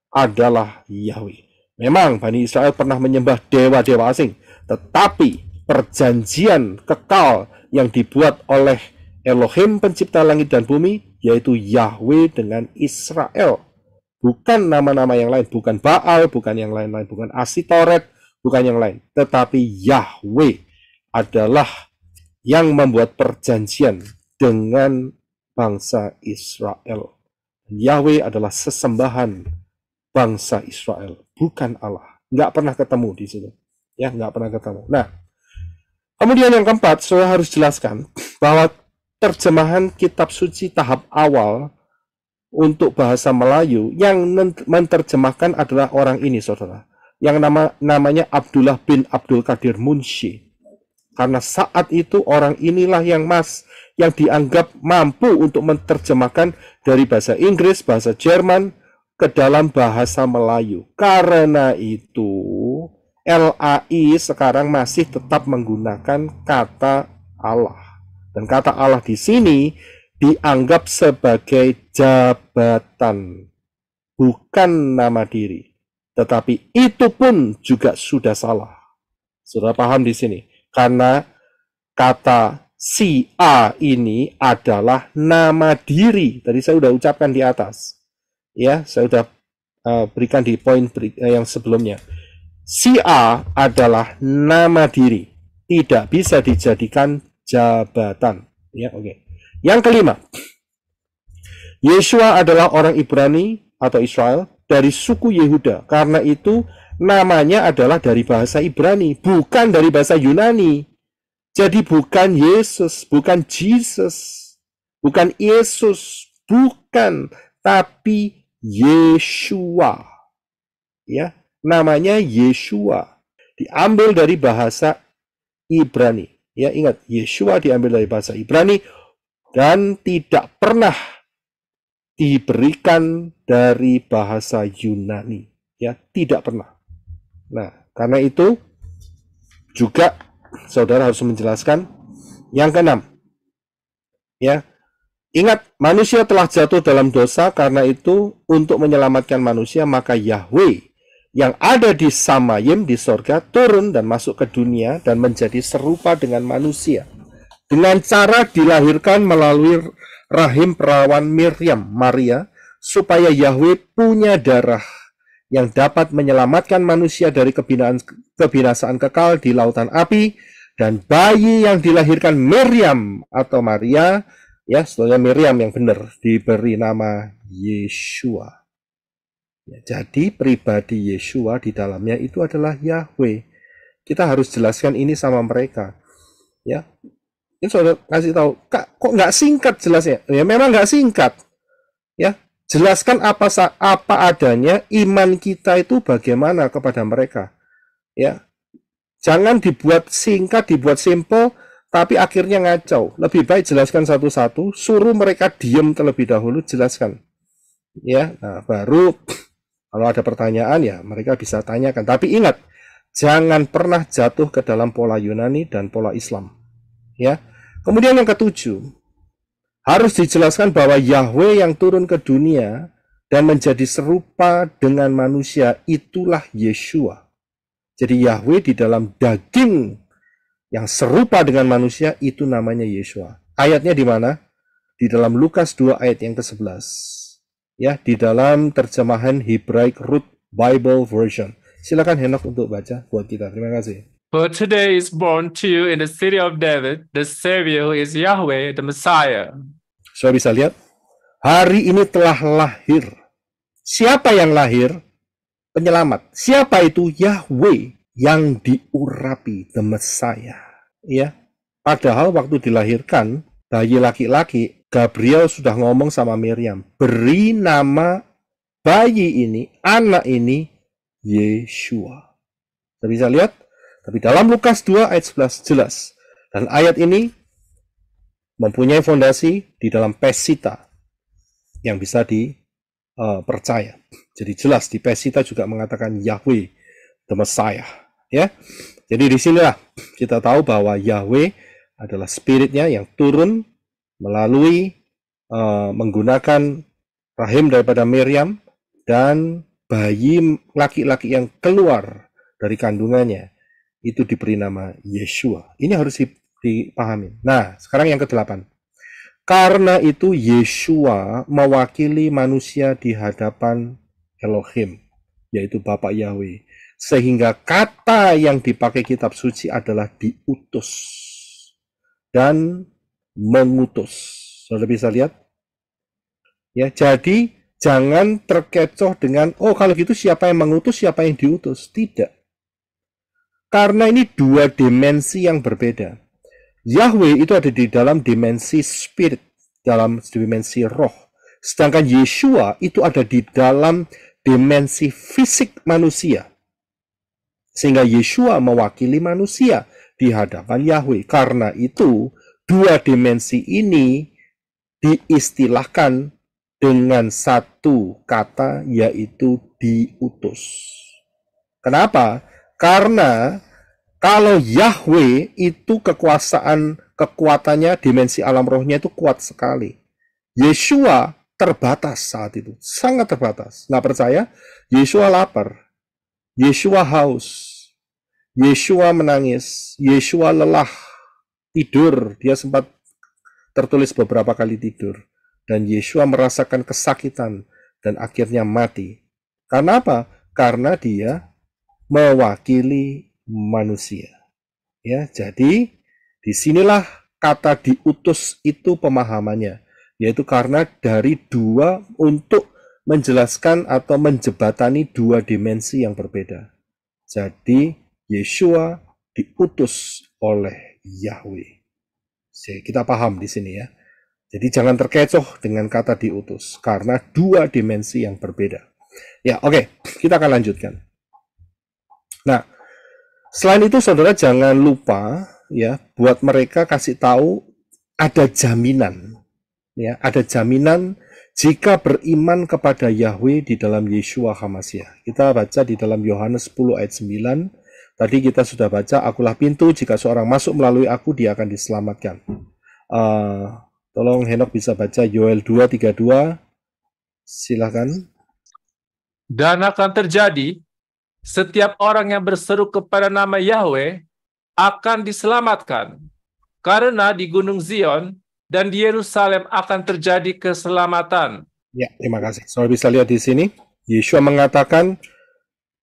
adalah Yahweh. Memang Bani Israel pernah menyembah dewa-dewa asing, tetapi perjanjian kekal yang dibuat oleh Elohim pencipta langit dan bumi, yaitu Yahweh dengan Israel. Bukan nama-nama yang lain, bukan Baal, bukan yang lain-lain, bukan Asitoret, bukan yang lain. Tetapi Yahweh adalah yang membuat perjanjian dengan bangsa Israel. Yahweh adalah sesembahan bangsa Israel, bukan Allah. Nggak pernah ketemu di situ. Ya, nggak pernah ketemu. Nah, kemudian yang keempat, saya harus jelaskan bahwa terjemahan kitab suci tahap awal untuk bahasa Melayu yang menerjemahkan adalah orang ini, saudara. Yang namanya Abdullah bin Abdul Qadir Munshi. Karena saat itu orang inilah yang dianggap mampu untuk menerjemahkan dari bahasa Inggris, bahasa Jerman ke dalam bahasa Melayu. Karena itu LAI sekarang masih tetap menggunakan kata Allah. Dan kata Allah di sini dianggap sebagai jabatan, bukan nama diri. Tetapi itu pun juga sudah salah. Sudah paham di sini? Karena kata si A ini adalah nama diri. Tadi saya sudah ucapkan di atas. Ya, saya sudah berikan di poin yang sebelumnya. Si A adalah nama diri. Tidak bisa dijadikan jabatan. Ya, oke. Yang kelima, Yeshua adalah orang Ibrani atau Israel dari suku Yehuda. Karena itu namanya adalah dari bahasa Ibrani, bukan dari bahasa Yunani. Jadi bukan Yesus, bukan Jesus, bukan Yesus, bukan, tapi Yeshua. Ya, namanya Yeshua. Diambil dari bahasa Ibrani. Ya, ingat, Yeshua diambil dari bahasa Ibrani dan tidak pernah diberikan dari bahasa Yunani. Ya, tidak pernah. Nah, karena itu juga saudara harus menjelaskan yang keenam. Ya, ingat, manusia telah jatuh dalam dosa, karena itu untuk menyelamatkan manusia maka Yahweh yang ada di Samayim di sorga turun dan masuk ke dunia dan menjadi serupa dengan manusia dengan cara dilahirkan melalui rahim perawan Miriam, Maria, supaya Yahweh punya darah yang dapat menyelamatkan manusia dari kebinasaan kekal di lautan api. Dan bayi yang dilahirkan Miriam atau Maria, ya, sebetulnya Miriam yang benar, diberi nama Yeshua. Ya, jadi pribadi Yeshua di dalamnya itu adalah Yahweh. Kita harus jelaskan ini sama mereka. Ya, ini saudara kasih tahu, Kak, kok nggak singkat jelasnya? Ya, memang nggak singkat. Ya, jelaskan apa adanya, iman kita itu bagaimana kepada mereka. Ya, jangan dibuat singkat, dibuat simple, tapi akhirnya ngacau. Lebih baik jelaskan satu-satu, suruh mereka diam terlebih dahulu, jelaskan. Ya, nah baru kalau ada pertanyaan ya mereka bisa tanyakan. Tapi ingat, jangan pernah jatuh ke dalam pola Yunani dan pola Islam. Ya. Kemudian yang ketujuh, harus dijelaskan bahwa Yahweh yang turun ke dunia dan menjadi serupa dengan manusia itulah Yeshua. Jadi Yahweh di dalam daging yang serupa dengan manusia itu namanya Yeshua. Ayatnya di mana? Di dalam Lukas 2 ayat yang ke-11. Ya, di dalam terjemahan Hebraic Root Bible Version. Silakan Henok untuk baca buat kita. Terima kasih. For today is born to you in the city of David, the Savior who is Yahweh, the Messiah. Saya bisa lihat, hari ini telah lahir. Siapa yang lahir? Penyelamat. Siapa itu? Yahweh yang diurapi, the Messiah. Ya, padahal waktu dilahirkan bayi laki-laki, Gabriel sudah ngomong sama Miriam, beri nama bayi ini, anak ini, Yeshua. Kita bisa lihat, tapi dalam Lukas 2 ayat 11 jelas. Dan ayat ini mempunyai fondasi di dalam Pesita yang bisa dipercaya. Jadi jelas di Pesita juga mengatakan Yahweh, the Messiah. Ya, jadi disinilah kita tahu bahwa Yahweh adalah spiritnya yang turun melalui menggunakan rahim daripada Miriam, dan bayi laki-laki yang keluar dari kandungannya itu diberi nama Yeshua. Ini harus dipahami. Nah, sekarang yang ke-8. Karena itu Yeshua mewakili manusia di hadapan Elohim, yaitu Bapa Yahweh. Sehingga kata yang dipakai kitab suci adalah diutus dan mengutus. Saudara bisa lihat? Ya, jadi jangan terkecoh dengan, oh kalau gitu siapa yang mengutus, siapa yang diutus. Tidak. Karena ini dua dimensi yang berbeda. Yahweh itu ada di dalam dimensi spirit, dalam dimensi roh. Sedangkan Yeshua itu ada di dalam dimensi fisik manusia. Sehingga Yeshua mewakili manusia di hadapan Yahweh. Karena itu, dua dimensi ini diistilahkan dengan satu kata, yaitu diutus. Kenapa? Karena kalau Yahweh itu kekuatannya, dimensi alam rohnya itu kuat sekali. Yeshua terbatas saat itu, sangat terbatas. Nggak percaya? Yeshua lapar, Yeshua haus, Yeshua menangis, Yeshua lelah, tidur. Dia sempat tertulis beberapa kali tidur. Dan Yeshua merasakan kesakitan dan akhirnya mati. Karena apa? Karena dia mewakili manusia. Ya, jadi disinilah kata diutus itu pemahamannya. Yaitu karena dari dua, untuk menjelaskan atau menjebatani dua dimensi yang berbeda. Jadi Yeshua diutus oleh Yahweh. Kita paham di sini ya. Jadi jangan terkecoh dengan kata diutus karena dua dimensi yang berbeda. Ya, oke, kita akan lanjutkan. Nah, selain itu saudara jangan lupa ya buat mereka kasih tahu ada jaminan. Ya, ada jaminan jika beriman kepada Yahweh di dalam Yeshua HaMashiach. Kita baca di dalam Yohanes 10 ayat 9. Tadi kita sudah baca, akulah pintu, jika seorang masuk melalui aku, dia akan diselamatkan. Tolong Henok bisa baca Yoel 2:32. Silakan. Dan akan terjadi, setiap orang yang berseru kepada nama Yahweh akan diselamatkan. Karena di Gunung Zion dan di Yerusalem akan terjadi keselamatan. Ya, terima kasih. Saudara bisa lihat di sini, Yeshua mengatakan,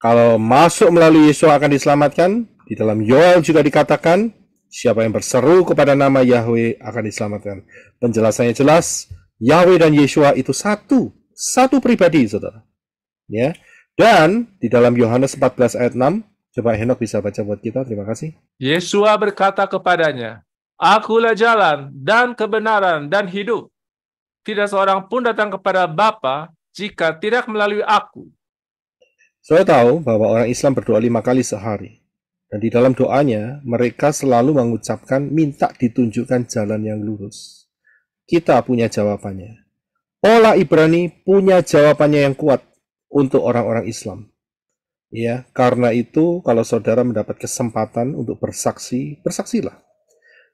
kalau masuk melalui Yeshua akan diselamatkan. Di dalam Yoel juga dikatakan, siapa yang berseru kepada nama Yahweh akan diselamatkan. Penjelasannya jelas, Yahweh dan Yeshua itu satu pribadi, saudara. Ya, dan di dalam Yohanes 14 ayat 6, coba Henok bisa baca buat kita, terima kasih. Yeshua berkata kepadanya, Akulah jalan dan kebenaran dan hidup. Tidak seorang pun datang kepada Bapa jika tidak melalui aku. Saya tahu bahwa orang Islam berdoa 5 kali sehari. Dan di dalam doanya, mereka selalu mengucapkan minta ditunjukkan jalan yang lurus. Kita punya jawabannya. Pola Ibrani punya jawabannya yang kuat untuk orang-orang Islam. Ya, karena itu kalau saudara mendapat kesempatan untuk bersaksi, bersaksilah.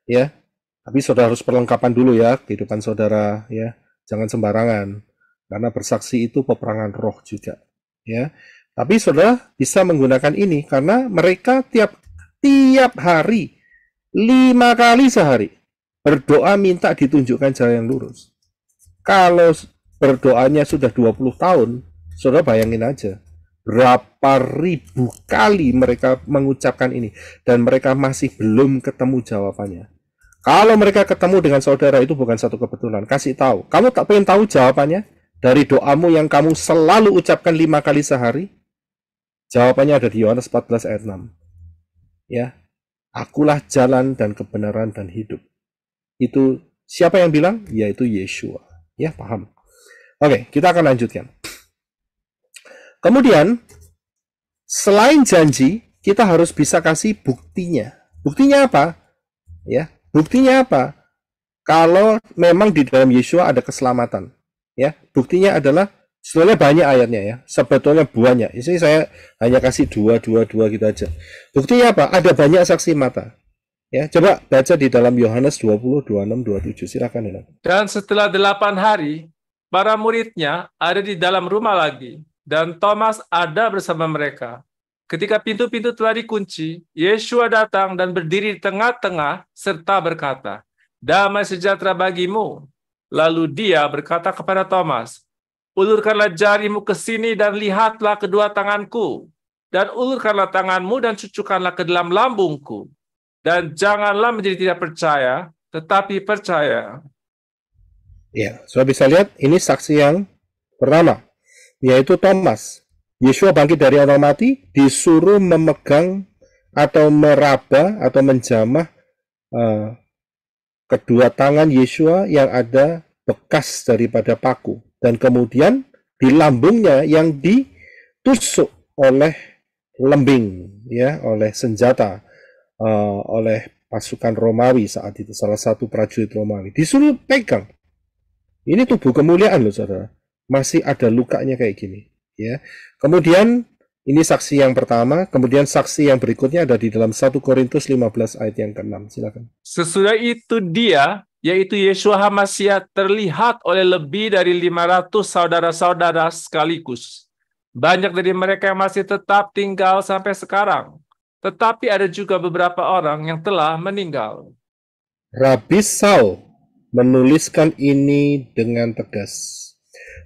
Ya. Tapi saudara harus perlengkapan dulu ya kehidupan saudara ya. Jangan sembarangan. Karena bersaksi itu peperangan roh juga. Ya. Tapi saudara bisa menggunakan ini karena mereka tiap hari 5 kali sehari berdoa minta ditunjukkan jalan yang lurus. Kalau berdoanya sudah 20 tahun, saudara bayangin aja berapa ribu kali mereka mengucapkan ini dan mereka masih belum ketemu jawabannya. Kalau mereka ketemu dengan saudara itu bukan satu kebetulan. Kasih tahu. Kamu tak pengen tahu jawabannya dari doamu yang kamu selalu ucapkan 5 kali sehari? Jawabannya ada di Yohanes 14 ayat 6. Ya, akulah jalan dan kebenaran dan hidup. Itu siapa yang bilang? Yaitu Yeshua. Ya, paham. Oke, kita akan lanjutkan. Kemudian, selain janji, kita harus bisa kasih buktinya. Buktinya apa? Ya, buktinya apa? Kalau memang di dalam Yeshua ada keselamatan. Ya, buktinya adalah sebenarnya banyak ayatnya ya, sebetulnya banyak. Ini saya hanya kasih dua gitu aja. Buktinya apa? Ada banyak saksi mata. Ya, coba baca di dalam Yohanes 20, 26, 27. Silakan ya. Dan setelah 8 hari, para muridnya ada di dalam rumah lagi, dan Thomas ada bersama mereka. Ketika pintu-pintu telah dikunci, Yeshua datang dan berdiri di tengah-tengah serta berkata, Damai sejahtera bagimu. Lalu dia berkata kepada Thomas, Ulurkanlah jarimu ke sini dan lihatlah kedua tanganku. Dan ulurkanlah tanganmu dan cucukkanlah ke dalam lambungku. Dan janganlah menjadi tidak percaya, tetapi percaya. Ya, sudah bisa lihat ini saksi yang pertama, yaitu Thomas. Yeshua bangkit dari orang mati, disuruh memegang atau meraba atau menjamah kedua tangan Yeshua yang ada bekas daripada paku. Dan kemudian di lambungnya yang ditusuk oleh lembing, ya, oleh senjata, oleh pasukan Romawi saat itu, salah satu prajurit Romawi. Disuruh pegang. Ini tubuh kemuliaan loh, saudara. Masih ada lukanya kayak gini. Ya. Kemudian ini saksi yang pertama, kemudian saksi yang berikutnya ada di dalam 1 Korintus 15 ayat yang ke-6. Silakan. Sesudah itu dia, yaitu Yeshua HaMashiach, terlihat oleh lebih dari 500 saudara-saudara sekaligus. Banyak dari mereka yang masih tetap tinggal sampai sekarang. Tetapi ada juga beberapa orang yang telah meninggal. Rabi Saul menuliskan ini dengan tegas.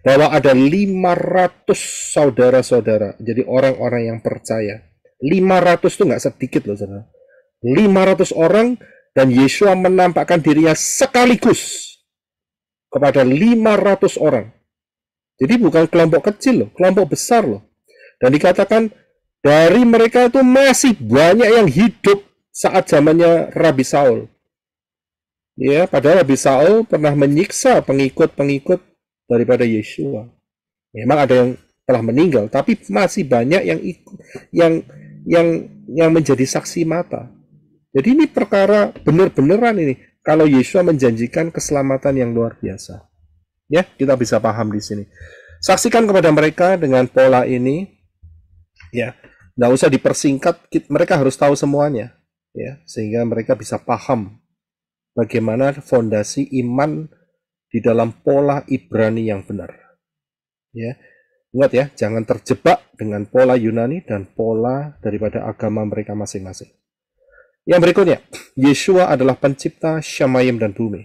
Bahwa ada 500 saudara-saudara. Jadi orang-orang yang percaya. 500 itu nggak sedikit loh, saudara. 500 orang. Dan Yeshua menampakkan dirinya sekaligus kepada 500 orang. Jadi bukan kelompok kecil loh, kelompok besar loh. Dan dikatakan, Dari mereka itu masih banyak yang hidup saat zamannya Rabi Saul. Ya, padahal Rabi Saul pernah menyiksa pengikut-pengikut daripada Yeshua. Memang ada yang telah meninggal, tapi masih banyak yang ikut, yang menjadi saksi mata. Jadi ini perkara benar-beneran ini. Kalau Yeshua menjanjikan keselamatan yang luar biasa, ya kita bisa paham di sini. Saksikan kepada mereka dengan pola ini, ya, nggak usah dipersingkat. Mereka harus tahu semuanya, ya, sehingga mereka bisa paham bagaimana fondasi iman di dalam pola Ibrani yang benar. Ya, ingat ya, jangan terjebak dengan pola Yunani dan pola daripada agama mereka masing-masing. Yang berikutnya, Yeshua adalah pencipta Shamayim dan bumi.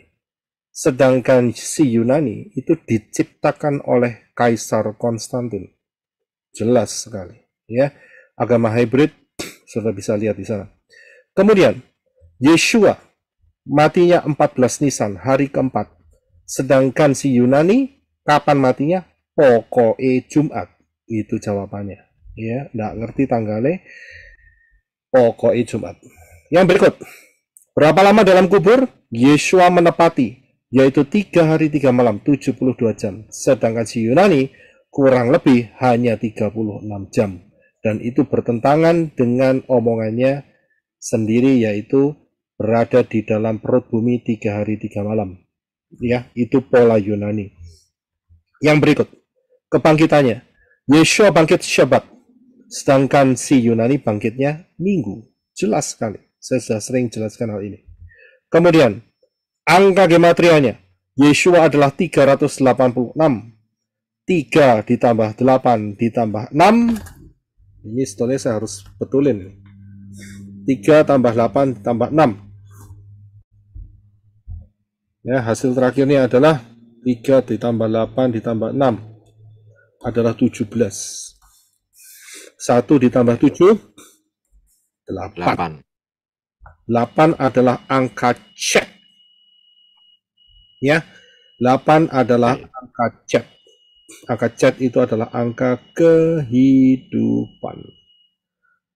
Sedangkan si Yunani itu diciptakan oleh Kaisar Konstantin. Jelas sekali, ya. Agama hybrid sudah bisa lihat di sana. Kemudian, Yeshua matinya 14 Nisan, hari keempat. Sedangkan si Yunani kapan matinya? Pokoknya Jumat. Itu jawabannya. Ya, nggak ngerti tanggalnya. Pokoknya Jumat. Yang berikut, berapa lama dalam kubur? Yeshua menepati, yaitu 3 hari 3 malam, 72 jam. Sedangkan si Yunani kurang lebih hanya 36 jam. Dan itu bertentangan dengan omongannya sendiri, yaitu berada di dalam perut bumi 3 hari 3 malam. Ya, itu pola Yunani. Yang berikut, kebangkitannya. Yeshua bangkit Syabat, sedangkan si Yunani bangkitnya Minggu. Jelas sekali. Saya sudah sering jelaskan hal ini. Kemudian, angka gematrianya. Yeshua adalah 386. 3 ditambah 8 ditambah 6. Ini setelahnya saya harus betulin. 3 tambah 8 tambah 6. Ya, hasil terakhirnya adalah 3 ditambah 8 ditambah 6 adalah 17. 1 ditambah 7, 8. 8 adalah angka chat. Ya, 8 adalah angka chat. Angka chat itu adalah angka kehidupan.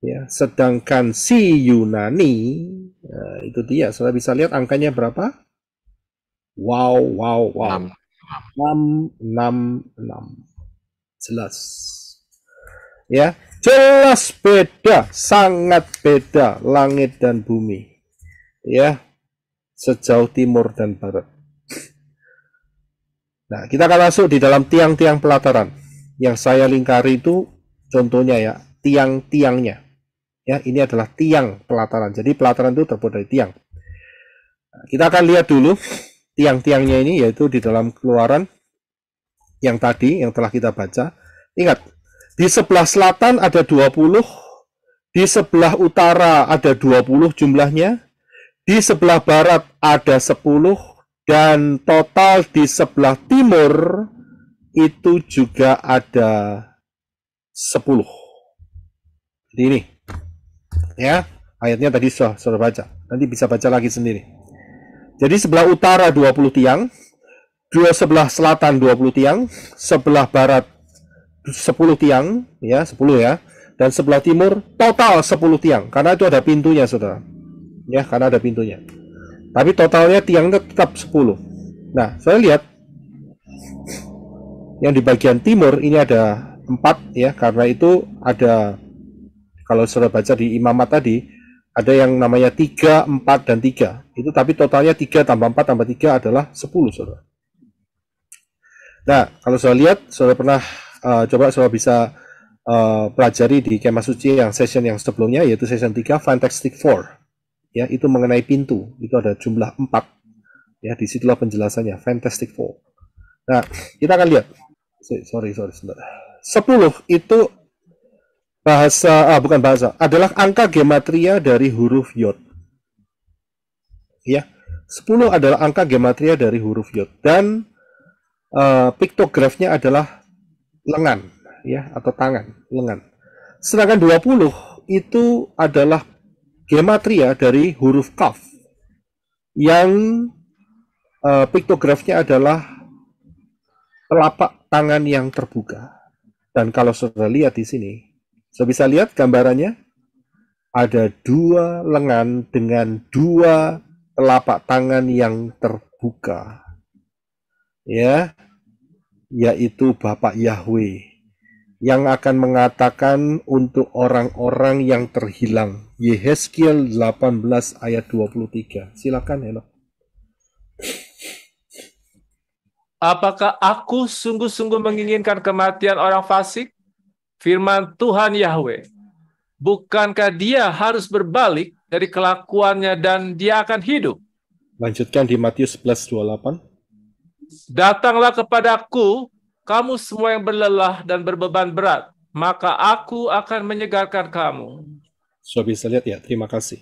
Ya, sedangkan si Yunani, itu dia. Sudah bisa lihat angkanya berapa? Wow. 666. Jelas. Ya, jelas beda, sangat beda langit dan bumi. Ya, sejauh timur dan barat. Nah, kita akan masuk di dalam tiang-tiang pelataran. Yang saya lingkari itu contohnya ya, tiang-tiangnya. Ya, ini adalah tiang pelataran. Jadi pelataran itu terbuat dari tiang. Nah, kita akan lihat dulu tiang-tiangnya ini, yaitu di dalam Keluaran yang tadi, yang telah kita baca. Ingat, di sebelah selatan ada 20, di sebelah utara ada 20 jumlahnya, di sebelah barat ada 10, dan total di sebelah timur itu juga ada 10. Jadi ini, ya, ayatnya tadi sudah baca. Nanti bisa baca lagi sendiri. Jadi sebelah utara 20 tiang, sebelah selatan 20 tiang, sebelah barat 10 tiang, ya, 10 ya. Dan sebelah timur total 10 tiang, karena itu ada pintunya, Saudara. Ya, karena ada pintunya. Tapi totalnya tiangnya tetap 10. Nah, saya lihat yang di bagian timur ini ada 4 ya, karena itu ada, kalau Saudara baca di imamat tadi, ada yang namanya 3, 4, dan 3. Itu tapi totalnya 3 tambah 4 tambah 3 adalah 10, Saudara. Nah, kalau Saudara lihat, Saudara pernah coba Saudara bisa pelajari di Kemah Suci yang session yang sebelumnya, yaitu session 3, Fantastic Four. Ya, itu mengenai pintu. Itu ada jumlah 4. Ya, disitulah penjelasannya, Fantastic Four. Nah, kita akan lihat. Sorry, sebentar. 10 itu adalah angka gematria dari huruf Yod. Ya, 10 adalah angka gematria dari huruf Yod. Dan piktografnya adalah lengan, ya, atau tangan, lengan. Sedangkan 20 itu adalah gematria dari huruf Kaf, yang piktografnya adalah telapak tangan yang terbuka. Dan kalau Saudara lihat di sini, So bisa lihat gambarannya? Ada dua lengan dengan dua telapak tangan yang terbuka. Ya, yaitu Bapak Yahweh yang akan mengatakan untuk orang-orang yang terhilang. Yehezkiel 18 ayat 23. Silakan, Enoch. Apakah aku sungguh-sungguh menginginkan kematian orang fasik? Firman Tuhan Yahweh. Bukankah dia harus berbalik dari kelakuannya dan dia akan hidup? Lanjutkan di Matius 11:28. Datanglah kepadaku, kamu semua yang berlelah dan berbeban berat, maka aku akan menyegarkan kamu. So bisa lihat ya, terima kasih.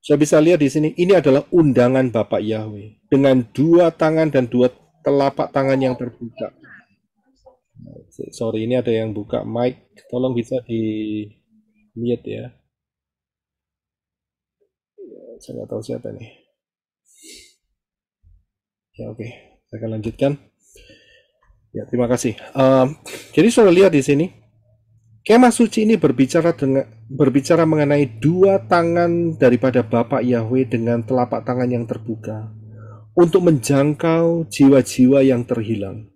So bisa lihat di sini, ini adalah undangan Bapak Yahweh dengan dua tangan dan dua telapak tangan yang terbuka. Sorry, ini ada yang buka mic, tolong bisa di mute ya. Saya nggak tahu siapa nih. Ya oke, saya akan lanjutkan. Ya terima kasih. Jadi saudara lihat di sini, kemah suci ini berbicara mengenai dua tangan daripada Bapak Yahweh dengan telapak tangan yang terbuka untuk menjangkau jiwa-jiwa yang terhilang.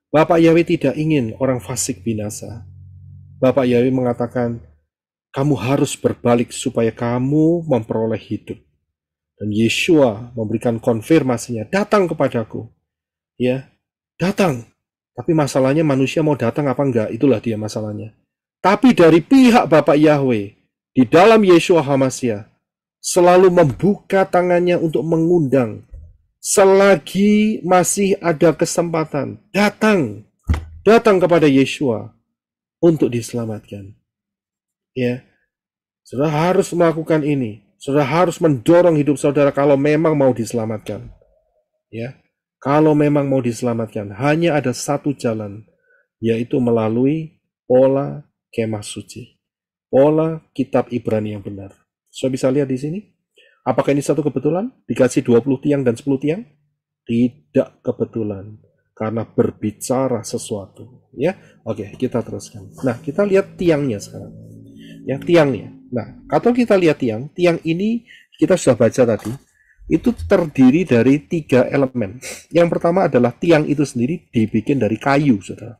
Bapak Yahweh tidak ingin orang fasik binasa. Bapak Yahweh mengatakan, kamu harus berbalik supaya kamu memperoleh hidup. Dan Yeshua memberikan konfirmasinya, datang kepadaku. Ya, datang. Tapi masalahnya manusia mau datang apa enggak, itulah dia masalahnya. Tapi dari pihak Bapak Yahweh, di dalam Yeshua HaMashiach, selalu membuka tangannya untuk mengundang. Selagi masih ada kesempatan, datang kepada Yeshua untuk diselamatkan. Ya, saudara harus melakukan ini. Saudara harus mendorong hidup saudara kalau memang mau diselamatkan. Ya, kalau memang mau diselamatkan, hanya ada satu jalan, yaitu melalui pola kemah suci, pola kitab Ibrani yang benar. So bisa lihat di sini. Apakah ini satu kebetulan? Dikasih 20 tiang dan 10 tiang? Tidak kebetulan. Karena berbicara sesuatu. Ya, oke, kita teruskan. Nah, kita lihat tiangnya sekarang. Ya, tiangnya. Nah, kalau kita lihat tiang ini kita sudah baca tadi. Itu terdiri dari 3 elemen. Yang pertama adalah tiang itu sendiri dibikin dari kayu, saudara.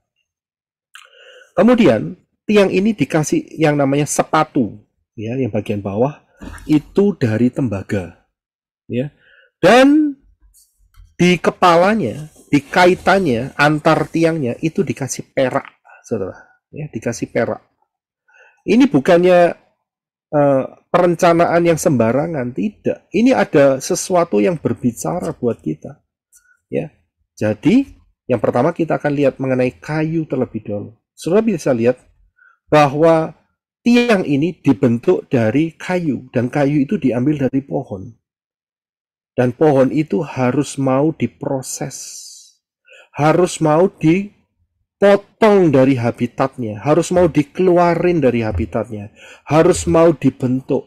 Kemudian, tiang ini dikasih yang namanya sepatu. Ya, yang bagian bawah. Itu dari tembaga, ya. Dan di kepalanya, di kaitannya antar tiangnya itu dikasih perak, saudara, ya, dikasih perak. Ini bukannya perencanaan yang sembarangan, tidak. Ini ada sesuatu yang berbicara buat kita, ya. Jadi yang pertama kita akan lihat mengenai kayu terlebih dahulu. Saudara bisa lihat bahwa tiang ini dibentuk dari kayu, dan kayu itu diambil dari pohon. Dan pohon itu harus mau diproses, harus mau dipotong dari habitatnya, harus mau dikeluarin dari habitatnya, harus mau dibentuk.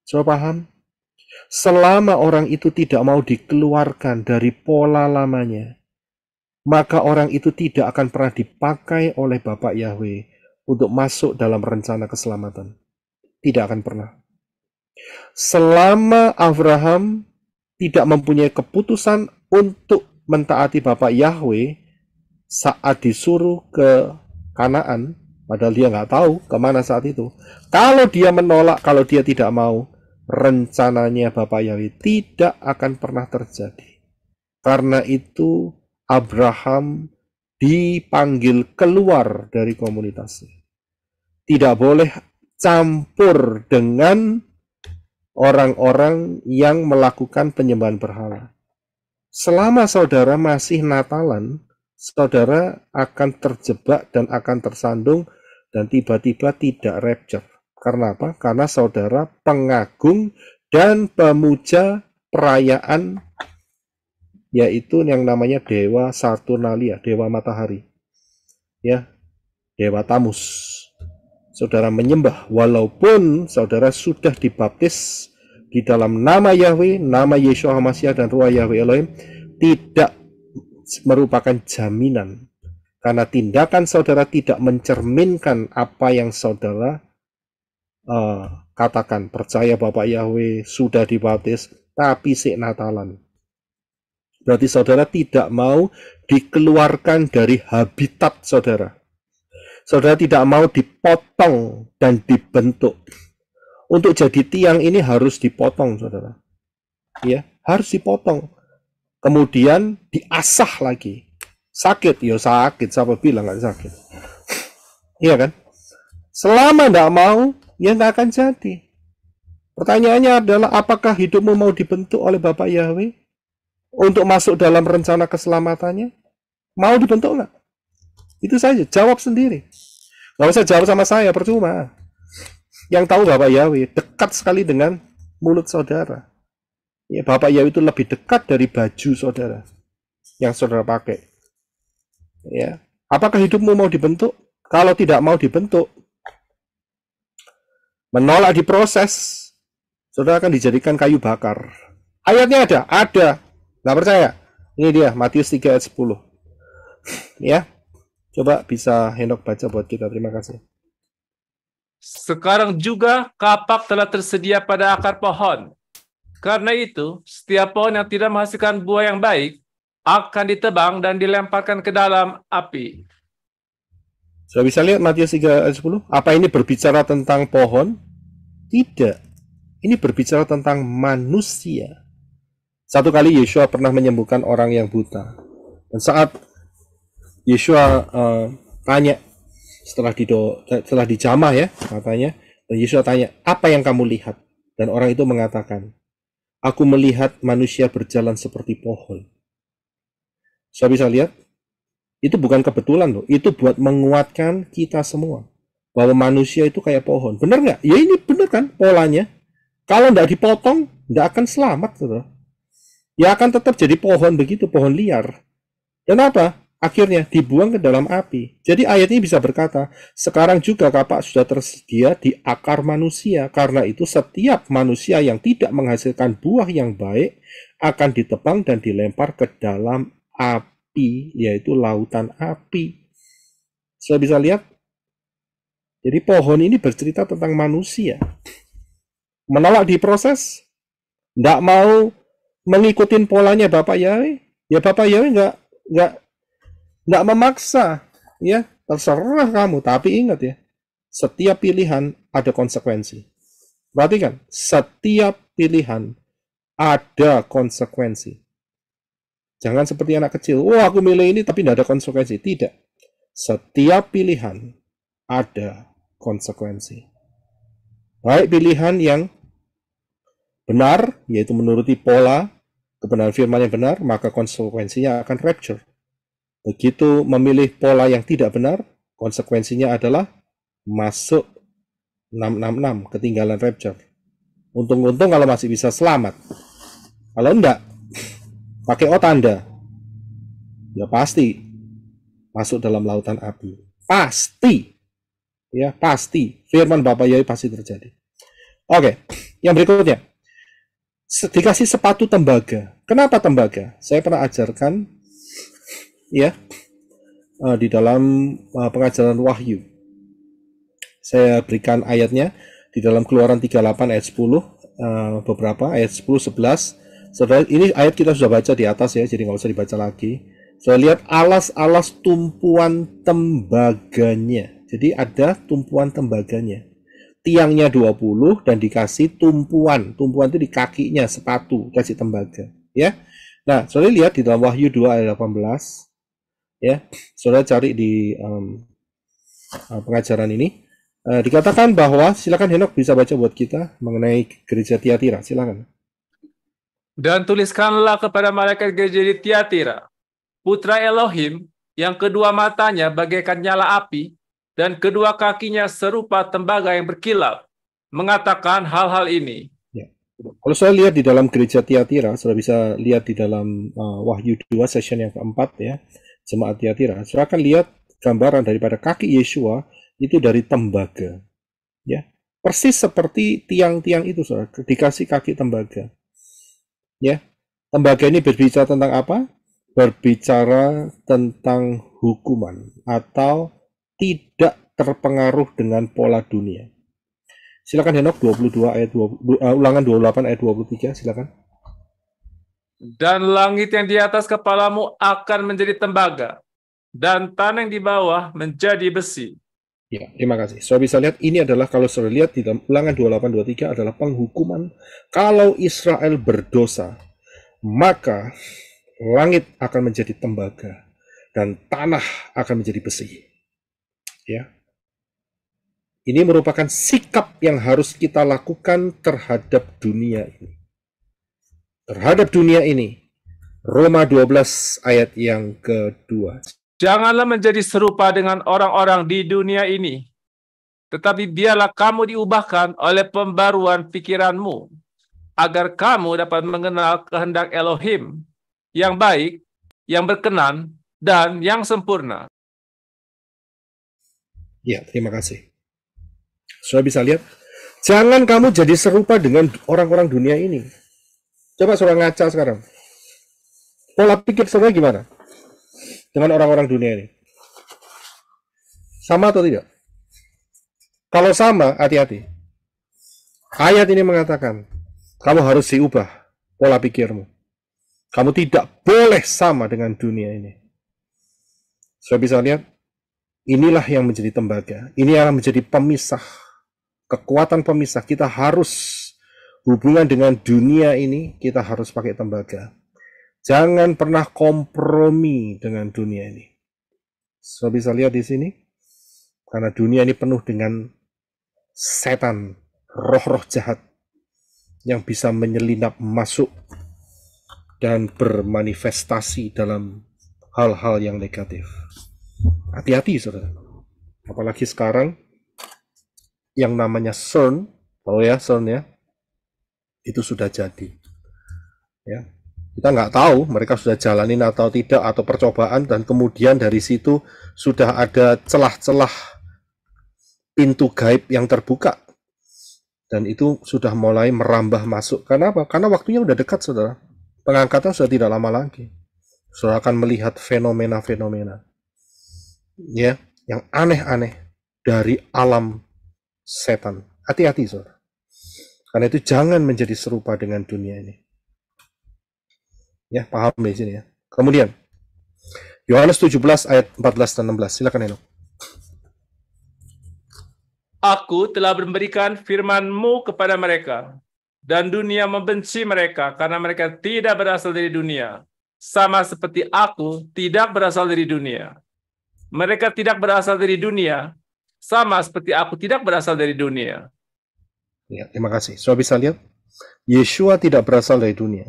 Saudara paham? Selama orang itu tidak mau dikeluarkan dari pola lamanya, maka orang itu tidak akan pernah dipakai oleh Bapak Yahweh untuk masuk dalam rencana keselamatan. Tidak akan pernah. Selama Abraham tidak mempunyai keputusan untuk mentaati Bapak Yahweh saat disuruh ke Kanaan, padahal dia nggak tahu kemana saat itu. Kalau dia menolak, kalau dia tidak mau, rencananya Bapak Yahweh tidak akan pernah terjadi. Karena itu Abraham dipanggil keluar dari komunitasnya. Tidak boleh campur dengan orang-orang yang melakukan penyembahan berhala. Selama saudara masih Natalan, saudara akan terjebak dan akan tersandung dan tiba-tiba tidak rapture. Karena apa? Karena saudara pengagung dan pemuja perayaan, yaitu yang namanya Dewa Saturnalia, Dewa Matahari. Ya, Dewa Tamus. Saudara menyembah walaupun saudara sudah dibaptis di dalam nama Yahweh, nama Yeshua HaMashiach dan Ruah Yahweh Elohim, tidak merupakan jaminan. Karena tindakan saudara tidak mencerminkan apa yang saudara katakan percaya Bapak Yahweh sudah dibaptis, tapi sik Natalan. Berarti saudara tidak mau dikeluarkan dari habitat saudara. Saudara tidak mau dipotong dan dibentuk. Untuk jadi tiang ini harus dipotong, saudara. Ya, harus dipotong. Kemudian diasah lagi. Sakit, ya sakit. Siapa bilang nggak sakit? Iya kan? Selama nggak mau, ya nggak akan jadi. Pertanyaannya adalah, apakah hidupmu mau dibentuk oleh Bapak Yahweh untuk masuk dalam rencana keselamatannya? Mau dibentuk nggak? Itu saja, jawab sendiri. Nggak usah jawab sama saya, percuma. Yang tahu Bapak Yahweh dekat sekali dengan mulut saudara. Ya, Bapak Yahweh itu lebih dekat dari baju saudara yang saudara pakai. Ya, apakah hidupmu mau dibentuk? Kalau tidak mau dibentuk, menolak diproses, saudara akan dijadikan kayu bakar. Ayatnya ada? Ada. Nggak percaya? Ini dia, Matius 3 ayat 10. Ya, coba bisa Henok baca buat kita. Terima kasih. Sekarang juga kapak telah tersedia pada akar pohon. Karena itu, setiap pohon yang tidak menghasilkan buah yang baik akan ditebang dan dilemparkan ke dalam api. Sudah bisa lihat Matius 3 ayat 10? Apa ini berbicara tentang pohon? Tidak. Ini berbicara tentang manusia. Satu kali Yeshua pernah menyembuhkan orang yang buta. Dan saat Yeshua tanya, setelah dijamah ya matanya, dan Yeshua tanya, apa yang kamu lihat? Dan orang itu mengatakan, aku melihat manusia berjalan seperti pohon. Saya bisa lihat, itu bukan kebetulan loh, itu buat menguatkan kita semua. Bahwa manusia itu kayak pohon. Benar nggak? Ya ini benar kan polanya. Kalau nggak dipotong, nggak akan selamat. Saudara. Ya akan tetap jadi pohon begitu, pohon liar. Dan apa? Akhirnya dibuang ke dalam api. Jadi ayat ini bisa berkata, sekarang juga kapak sudah tersedia di akar manusia. Karena itu setiap manusia yang tidak menghasilkan buah yang baik akan ditebang dan dilempar ke dalam api, yaitu lautan api. Saya bisa lihat. Jadi pohon ini bercerita tentang manusia. Menolak diproses, nggak mau mengikuti polanya Bapak Yahweh. Ya Bapak Yahweh nggak memaksa, ya terserah kamu. Tapi ingat ya, setiap pilihan ada konsekuensi. Berarti kan, setiap pilihan ada konsekuensi. Jangan seperti anak kecil, wah aku milih ini tapi nggak ada konsekuensi. Tidak. Setiap pilihan ada konsekuensi. Baik pilihan yang benar, yaitu menuruti pola kebenaran firman yang benar, maka konsekuensinya akan rapture. Begitu memilih pola yang tidak benar, konsekuensinya adalah masuk 666, ketinggalan rapture. Untung-untung kalau masih bisa selamat. Kalau enggak, pakai tanda, ya pasti masuk dalam lautan api. Pasti. Ya, pasti. Firman Bapak Yahweh pasti terjadi. Oke, yang berikutnya. Dikasih sepatu tembaga. Kenapa tembaga? Saya pernah ajarkan ya di dalam pengajaran Wahyu. Saya berikan ayatnya di dalam Keluaran 38 ayat 10, beberapa ayat 10, 11. Saudara, ini ayat kita sudah baca di atas ya, jadi nggak usah dibaca lagi. Saya lihat alas-alas tumpuan tembaganya. Jadi ada tumpuan tembaganya. Tiangnya 20 dan dikasih tumpuan. Tumpuan itu di kakinya, sepatu, kasih tembaga. Ya. Nah, saudara lihat di dalam Wahyu 2 ayat 18. Ya, saudara cari di pengajaran ini. Dikatakan bahwa, silakan Henok bisa baca buat kita mengenai gereja Tiatira. Silakan. Dan tuliskanlah kepada malaikat gereja di Tiatira, putra Elohim, yang kedua matanya bagaikan nyala api, dan kedua kakinya serupa tembaga yang berkilau, mengatakan hal-hal ini. Ya. Kalau saya lihat di dalam gereja Tiatira, sudah bisa lihat di dalam Wahyu 2 session yang keempat ya, jemaat Tiatira. Saya akan lihat gambaran daripada kaki Yeshua itu dari tembaga. Ya. Persis seperti tiang-tiang itu, saudara, dikasih kaki tembaga. Ya. Tembaga ini berbicara tentang apa? Berbicara tentang hukuman atau tidak terpengaruh dengan pola dunia. Silakan Henok 22 ayat 20, Ulangan 28 ayat 23, silakan. Dan langit yang di atas kepalamu akan menjadi tembaga, dan tanah yang di bawah menjadi besi. Ya, terima kasih. Saudara bisa lihat ini adalah, kalau saudara lihat di dalam Ulangan 28-23 adalah penghukuman. Kalau Israel berdosa, maka langit akan menjadi tembaga dan tanah akan menjadi besi. Ya. Ini merupakan sikap yang harus kita lakukan terhadap dunia ini. Terhadap dunia ini. Roma 12 ayat yang kedua. Janganlah menjadi serupa dengan orang-orang di dunia ini, tetapi biarlah kamu diubahkan oleh pembaruan pikiranmu, agar kamu dapat mengenal kehendak Elohim yang baik, yang berkenan, dan yang sempurna. Ya, terima kasih. Saudara bisa lihat, jangan kamu jadi serupa dengan orang-orang dunia ini. Coba saudara ngaca sekarang. Pola pikir saudara gimana dengan orang-orang dunia ini? Sama atau tidak? Kalau sama, hati-hati. Ayat ini mengatakan, kamu harus diubah pola pikirmu. Kamu tidak boleh sama dengan dunia ini. Saudara bisa lihat, inilah yang menjadi tembaga. Ini yang menjadi pemisah. Kekuatan pemisah. Kita harus hubungan dengan dunia ini, kita harus pakai tembaga. Jangan pernah kompromi dengan dunia ini. Saudara bisa lihat di sini, karena dunia ini penuh dengan setan, roh-roh jahat yang bisa menyelinap masuk dan bermanifestasi dalam hal-hal yang negatif. Hati-hati, saudara. Apalagi sekarang yang namanya CERN, tahu ya CERN ya, itu sudah jadi. Ya, kita nggak tahu mereka sudah jalanin atau tidak, atau percobaan, dan kemudian dari situ sudah ada celah-celah pintu gaib yang terbuka, dan itu sudah mulai merambah masuk. Karena apa? Karena waktunya udah dekat, saudara. Pengangkatan sudah tidak lama lagi. Saudara akan melihat fenomena-fenomena ya, yang aneh-aneh dari alam setan. Hati-hati, saudara. Karena itu jangan menjadi serupa dengan dunia ini. Ya, paham di sini ya. Kemudian Yohanes 17 ayat 14 dan 16. Silakan Henok. Aku telah memberikan firman-Mu kepada mereka, dan dunia membenci mereka karena mereka tidak berasal dari dunia, sama seperti aku tidak berasal dari dunia. Mereka tidak berasal dari dunia, sama seperti aku tidak berasal dari dunia. Ya, terima kasih. Saudara bisa lihat, Yeshua tidak berasal dari dunia.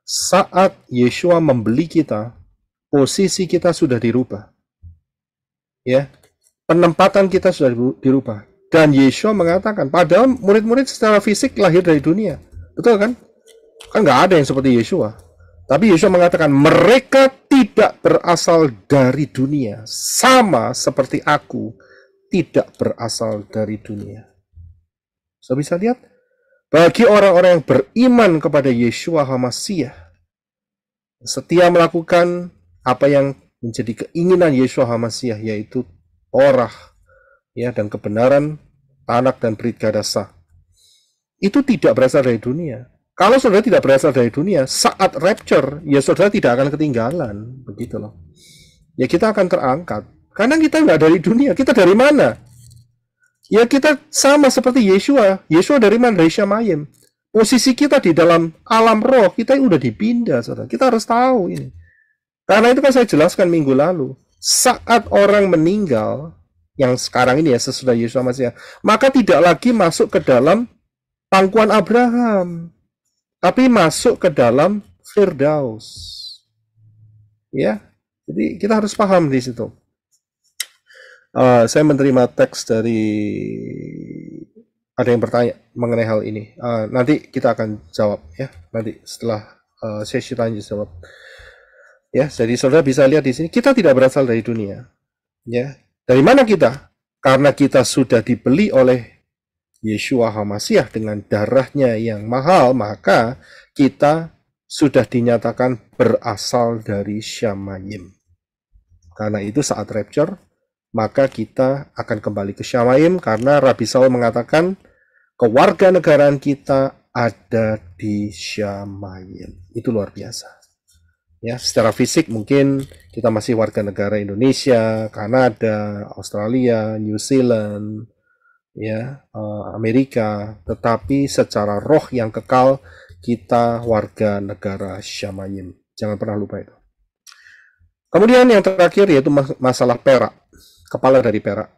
Saat Yeshua membeli kita, posisi kita sudah dirubah. Ya, penempatan kita sudah dirubah. Dan Yeshua mengatakan, padahal murid-murid secara fisik lahir dari dunia. Betul kan? Kan nggak ada yang seperti Yeshua. Tapi Yeshua mengatakan, mereka tidak berasal dari dunia, sama seperti aku tidak berasal dari dunia. So, bisa lihat, bagi orang-orang yang beriman kepada Yeshua HaMashiach, setia melakukan apa yang menjadi keinginan Yeshua HaMashiach, yaitu Torah, ya, dan kebenaran, Tanak dan Brit Gadasa, itu tidak berasal dari dunia. Kalau saudara tidak berasal dari dunia, saat rapture, ya saudara tidak akan ketinggalan, begitu loh. Ya, kita akan terangkat, karena kita nggak dari dunia. Kita dari mana? Ya, kita sama seperti Yeshua. Yeshua dari mana? Dari Shamayim. Posisi kita di dalam alam roh, kita udah dipindah, saudara. Kita harus tahu ini. Karena itu kan saya jelaskan minggu lalu. Saat orang meninggal, yang sekarang ini ya, sesudah Yeshua Mashiach, maka tidak lagi masuk ke dalam pangkuan Abraham, tapi masuk ke dalam Firdaus. Ya, jadi kita harus paham di situ. Saya menerima teks dari ada yang bertanya mengenai hal ini. Nanti kita akan jawab ya. Nanti setelah sesi lanjut jawab. Ya, jadi saudara bisa lihat di sini kita tidak berasal dari dunia. Ya, dari mana kita? Karena kita sudah dibeli oleh Yeshua HaMashiach dengan darahnya yang mahal, maka kita sudah dinyatakan berasal dari Shamayim. Karena itu saat rapture, maka kita akan kembali ke Shamayim, karena Rabi Saul mengatakan Kewarganegaraan kita ada di Shamayim. Itu luar biasa. Ya, secara fisik mungkin kita masih warga negara Indonesia, Kanada, Australia, New Zealand, ya, Amerika, tetapi secara roh yang kekal kita warga negara Shamayim. Jangan pernah lupa itu. Kemudian yang terakhir yaitu masalah perak, kepala dari perak.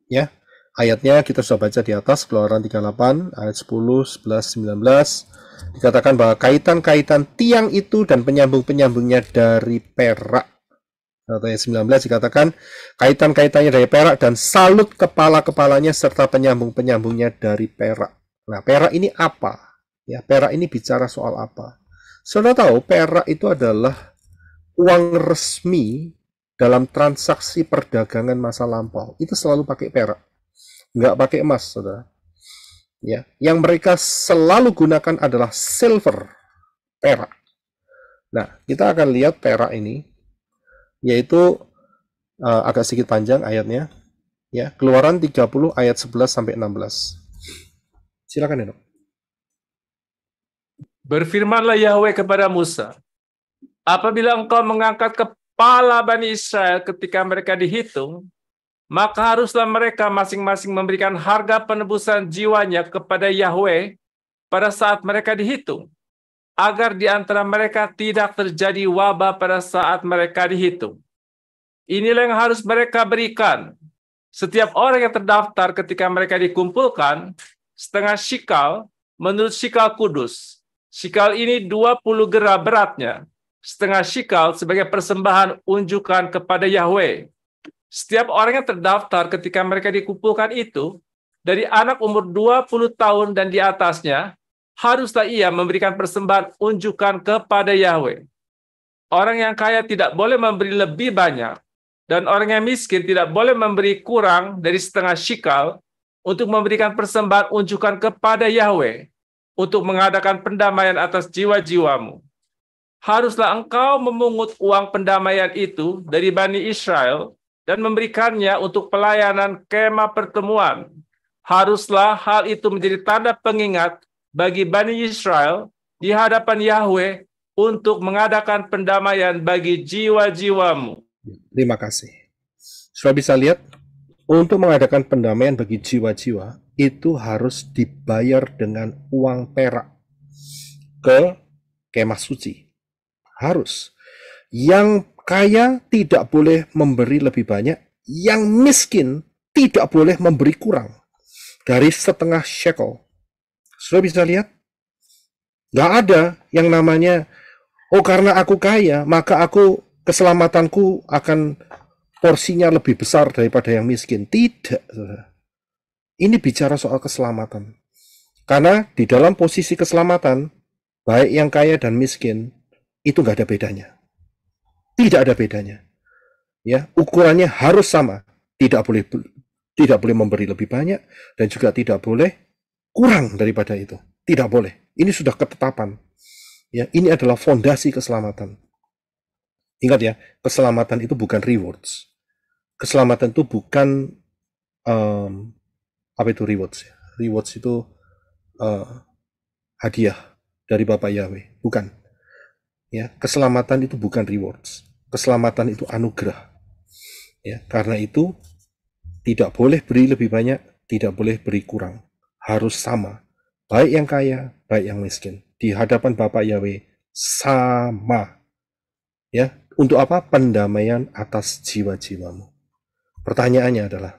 Ya, ayatnya kita sudah baca di atas, Keluaran 38 ayat 10, 11, 19. Dikatakan bahwa kaitan-kaitan tiang itu dan penyambung-penyambungnya dari perak. Ayat 19 dikatakan kaitan-kaitannya dari perak dan salut kepala-kepalanya serta penyambung-penyambungnya dari perak. Nah, perak ini apa? Ya, perak ini bicara soal apa? Saudara tahu perak itu adalah uang resmi dalam transaksi perdagangan masa lampau. Itu selalu pakai perak, nggak pakai emas, saudara. Ya, yang mereka selalu gunakan adalah silver, perak. Nah, kita akan lihat perak ini, yaitu agak sedikit panjang ayatnya. Ya, Keluaran 30 ayat 11 sampai 16. Silakan ya, Dok. Berfirmanlah Yahweh kepada Musa, apabila engkau mengangkat kepala Bani Israel ketika mereka dihitung, maka haruslah mereka masing-masing memberikan harga penebusan jiwanya kepada Yahweh pada saat mereka dihitung, agar di antara mereka tidak terjadi wabah pada saat mereka dihitung. Inilah yang harus mereka berikan. Setiap orang yang terdaftar ketika mereka dikumpulkan, setengah shikal menurut shikal kudus. Shikal ini 20 gera beratnya. Setengah shikal sebagai persembahan unjukan kepada Yahweh. Setiap orang yang terdaftar ketika mereka dikumpulkan itu, dari anak umur 20 tahun dan di atasnya, haruslah ia memberikan persembahan unjukan kepada Yahweh. Orang yang kaya tidak boleh memberi lebih banyak, dan orang yang miskin tidak boleh memberi kurang dari setengah shikal untuk memberikan persembahan unjukan kepada Yahweh, untuk mengadakan pendamaian atas jiwa-jiwamu. Haruslah engkau memungut uang pendamaian itu dari Bani Israel dan memberikannya untuk pelayanan kemah pertemuan. Haruslah hal itu menjadi tanda pengingat bagi Bani Israel di hadapan Yahweh untuk mengadakan pendamaian bagi jiwa-jiwamu. Terima kasih. Sudah bisa lihat, untuk mengadakan pendamaian bagi jiwa-jiwa, itu harus dibayar dengan uang perak ke kemah suci. Harus. Yang kaya tidak boleh memberi lebih banyak, yang miskin tidak boleh memberi kurang dari setengah shekel. Sudah bisa lihat? Nggak ada yang namanya, oh karena aku kaya, maka keselamatanku akan porsinya lebih besar daripada yang miskin. Tidak. Ini bicara soal keselamatan. Karena di dalam posisi keselamatan, baik yang kaya dan miskin, itu nggak ada bedanya. Tidak ada bedanya. Ya, ukurannya harus sama. Tidak boleh memberi lebih banyak dan juga tidak boleh kurang daripada itu. Tidak boleh. Ini sudah ketetapan. Ya, ini adalah fondasi keselamatan. Ingat ya, keselamatan itu bukan rewards. Keselamatan itu bukan apa itu rewards? Rewards itu hadiah dari Bapak Yahweh, bukan. Ya, keselamatan itu bukan rewards. Keselamatan itu anugerah. Ya, karena itu tidak boleh beri lebih banyak, tidak boleh beri kurang. Harus sama. Baik yang kaya, baik yang miskin. Di hadapan Bapak Yahweh sama. Ya, untuk apa? Pendamaian atas jiwa-jiwamu. Pertanyaannya adalah,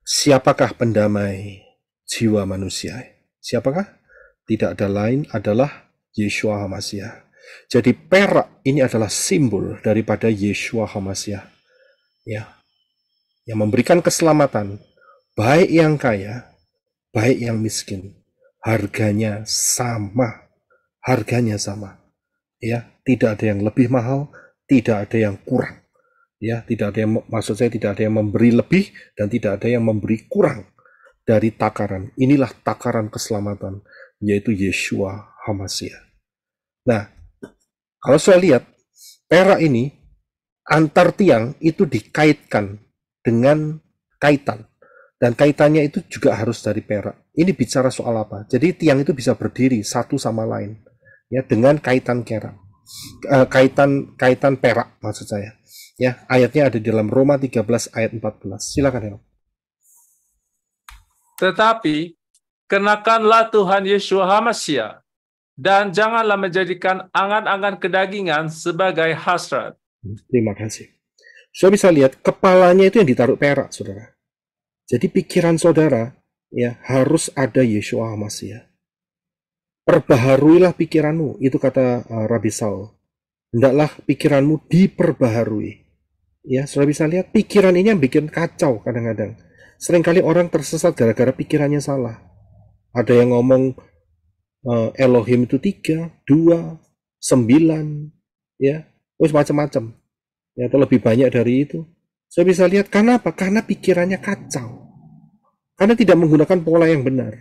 siapakah pendamai jiwa manusia? Siapakah? Tidak ada lain adalah Yeshua HaMashiach. Jadi perak ini adalah simbol daripada Yeshua HaMashiach. Ya, yang memberikan keselamatan, baik yang kaya, baik yang miskin. Harganya sama. Harganya sama. Ya, tidak ada yang lebih mahal, tidak ada yang kurang. Ya, tidak ada yang, maksud saya tidak ada yang memberi lebih dan tidak ada yang memberi kurang dari takaran. Inilah takaran keselamatan, yaitu Yeshua HaMashiach. Nah, kalau saya lihat perak ini antar tiang itu dikaitkan dengan kaitan Dan kaitannya itu juga harus dari perak. Ini bicara soal apa? Jadi tiang itu bisa berdiri satu sama lain, ya, dengan kaitan perak. Kaitan perak maksud saya. Ya, ayatnya ada di dalam Roma 13 ayat 14. Silakan, Herok. Tetapi kenakanlah Tuhan Yesus HaMasyiah, dan janganlah menjadikan angan-angan kedagingan sebagai hasrat. Terima kasih. Saudara bisa lihat kepalanya itu yang ditaruh perak, saudara. Jadi pikiran saudara ya harus ada Yeshua HaMasyiah. Perbaharuilah pikiranmu, itu kata Rabi Saul. Hendaklah pikiranmu diperbaharui. Ya, saudara bisa lihat pikiran ini yang bikin kacau kadang-kadang. Seringkali orang tersesat gara-gara pikirannya salah. Ada yang ngomong Elohim itu 3, 2, 9, ya, terus macam-macam. Ya, atau lebih banyak dari itu. Saya bisa lihat karena apa? Karena pikirannya kacau. Karena tidak menggunakan pola yang benar.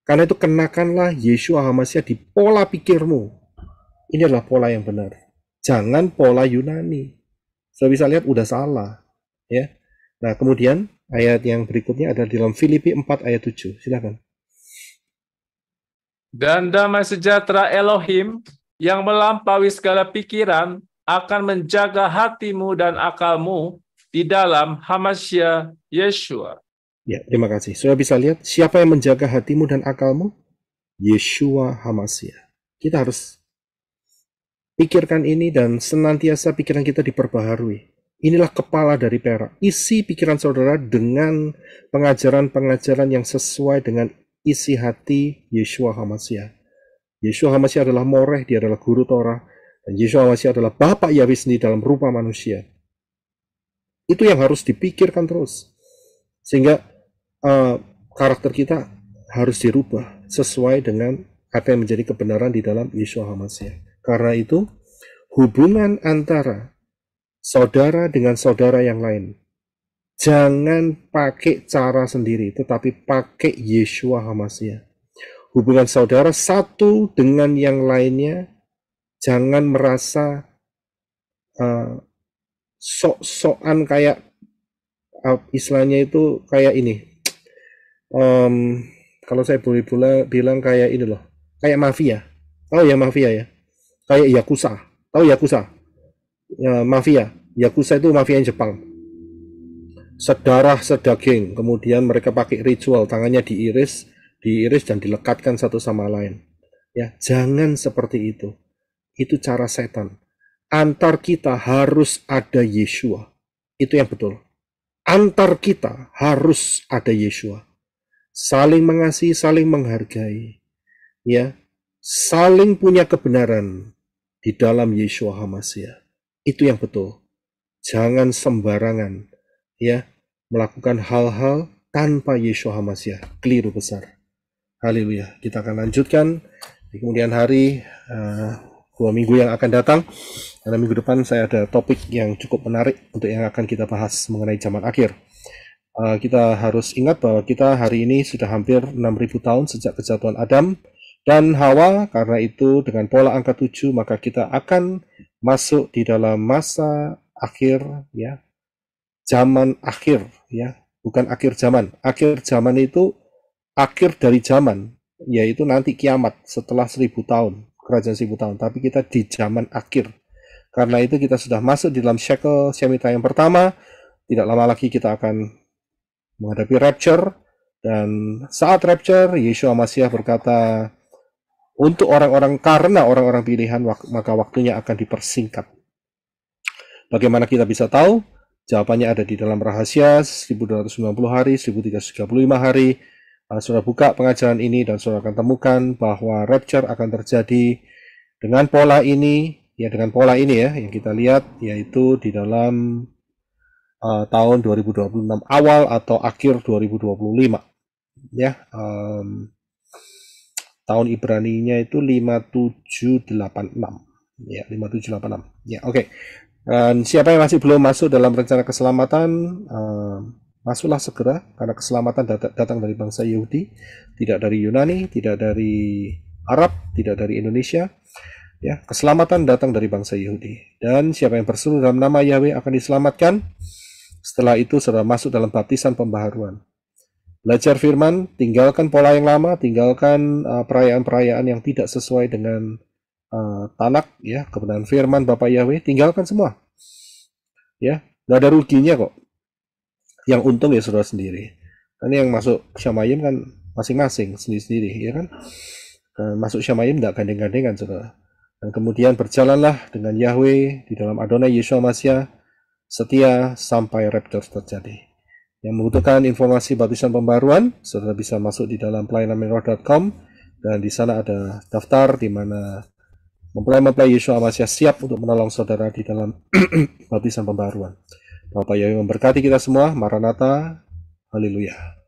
Karena itu kenakanlah Yeshua HaMasyiah di pola pikirmu. Ini adalah pola yang benar. Jangan pola Yunani. Saya bisa lihat udah salah. Ya. Nah, kemudian ayat yang berikutnya ada di dalam Filipi 4 ayat 7. Silakan. Dan damai sejahtera Elohim yang melampaui segala pikiran akan menjaga hatimu dan akalmu di dalam HaMasyiah Yeshua. Ya, terima kasih. Sudah bisa lihat siapa yang menjaga hatimu dan akalmu? Yeshua HaMasyiah. Kita harus pikirkan ini dan senantiasa pikiran kita diperbaharui. Inilah kepala dari perak. Isi pikiran saudara dengan pengajaran-pengajaran yang sesuai dengan isi hati Yeshua HaMasyiah. Yeshua HaMasyiah adalah Moreh, dia adalah guru Torah. Dan Yeshua HaMasyiah adalah Bapa Yahweh sendiri dalam rupa manusia. Itu yang harus dipikirkan terus. Sehingga karakter kita harus dirubah sesuai dengan apa yang menjadi kebenaran di dalam Yeshua HaMasyiah. Karena itu, hubungan antara saudara dengan saudara yang lain, jangan pakai cara sendiri, tetapi pakai Yeshua HaMasyiah. Hubungan saudara satu dengan yang lainnya, jangan merasa sok-sokan kayak istilahnya itu kayak ini. Kalau saya boleh bilang kayak ini loh, kayak mafia. Tahu ya mafia ya? Kayak Yakuza. Tahu Yakuza? Ya, mafia. Yakuza itu mafia Jepang. Sedarah sedaging, kemudian mereka pakai ritual, tangannya diiris dan dilekatkan satu sama lain. Ya, jangan seperti itu. Itu cara setan. Antar kita harus ada Yeshua. Itu yang betul. Antar kita harus ada Yeshua. Saling mengasihi, saling menghargai. Ya, saling punya kebenaran di dalam Yeshua HaMasyiah. Itu yang betul. Jangan sembarangan ya melakukan hal-hal tanpa Yeshua HaMasyiah. Keliru besar. Haleluya. Kita akan lanjutkan di kemudian hari 2 minggu yang akan datang. Karena minggu depan saya ada topik yang cukup menarik untuk yang akan kita bahas mengenai zaman akhir. Kita harus ingat bahwa kita hari ini sudah hampir 6.000 tahun sejak kejatuhan Adam dan Hawa. Karena itu dengan pola angka 7 maka kita akan masuk di dalam masa akhir ya. Zaman akhir ya, bukan akhir zaman. Akhir zaman itu akhir dari zaman, yaitu nanti kiamat setelah 1000 tahun, kerajaan 1000 tahun. Tapi kita di zaman akhir. Karena itu kita sudah masuk di dalam Shekel Shemitah yang pertama. Tidak lama lagi kita akan menghadapi rapture. Dan saat rapture, Yeshua HaMasyiah berkata, untuk orang-orang, karena orang-orang pilihan, maka waktunya akan dipersingkat. Bagaimana kita bisa tahu? Jawabannya ada di dalam rahasia 1290 hari, 1335 hari. Saudara buka pengajaran ini dan saudara akan temukan bahwa rapture akan terjadi dengan pola ini, ya yang kita lihat, yaitu di dalam tahun 2026 awal atau akhir 2025. Ya, tahun Ibrani-nya itu 5786. Ya, 5786. Ya, oke. Dan siapa yang masih belum masuk dalam rencana keselamatan, masuklah segera, karena keselamatan datang dari bangsa Yahudi, tidak dari Yunani, tidak dari Arab, tidak dari Indonesia. Ya, keselamatan datang dari bangsa Yahudi. Dan siapa yang berseru dalam nama Yahweh akan diselamatkan. Setelah itu saudara masuk dalam baptisan pembaharuan. belajar firman, tinggalkan pola yang lama, tinggalkan perayaan-perayaan yang tidak sesuai dengan Tanak, ya, kebenaran firman Bapak Yahweh, tinggalkan semua. Ya, nggak ada ruginya kok. Yang untung ya saudara sendiri. Karena yang masuk Syamayim kan masing-masing, sendiri-sendiri, ya kan? Masuk Syamayim nggak gandeng-gandengan, saudara. Dan kemudian berjalanlah dengan Yahweh di dalam Adonai Yeshua Mashiach setia sampai rapture terjadi. Yang membutuhkan informasi baptisan pembaruan, saudara bisa masuk di dalam pelayananmenroh.com, dan di sana ada daftar di mana mempelai Yeshua Mashiach siap untuk menolong saudara di dalam baptisan pembaruan. Bapak Yahweh memberkati kita semua. Maranatha. Haleluya.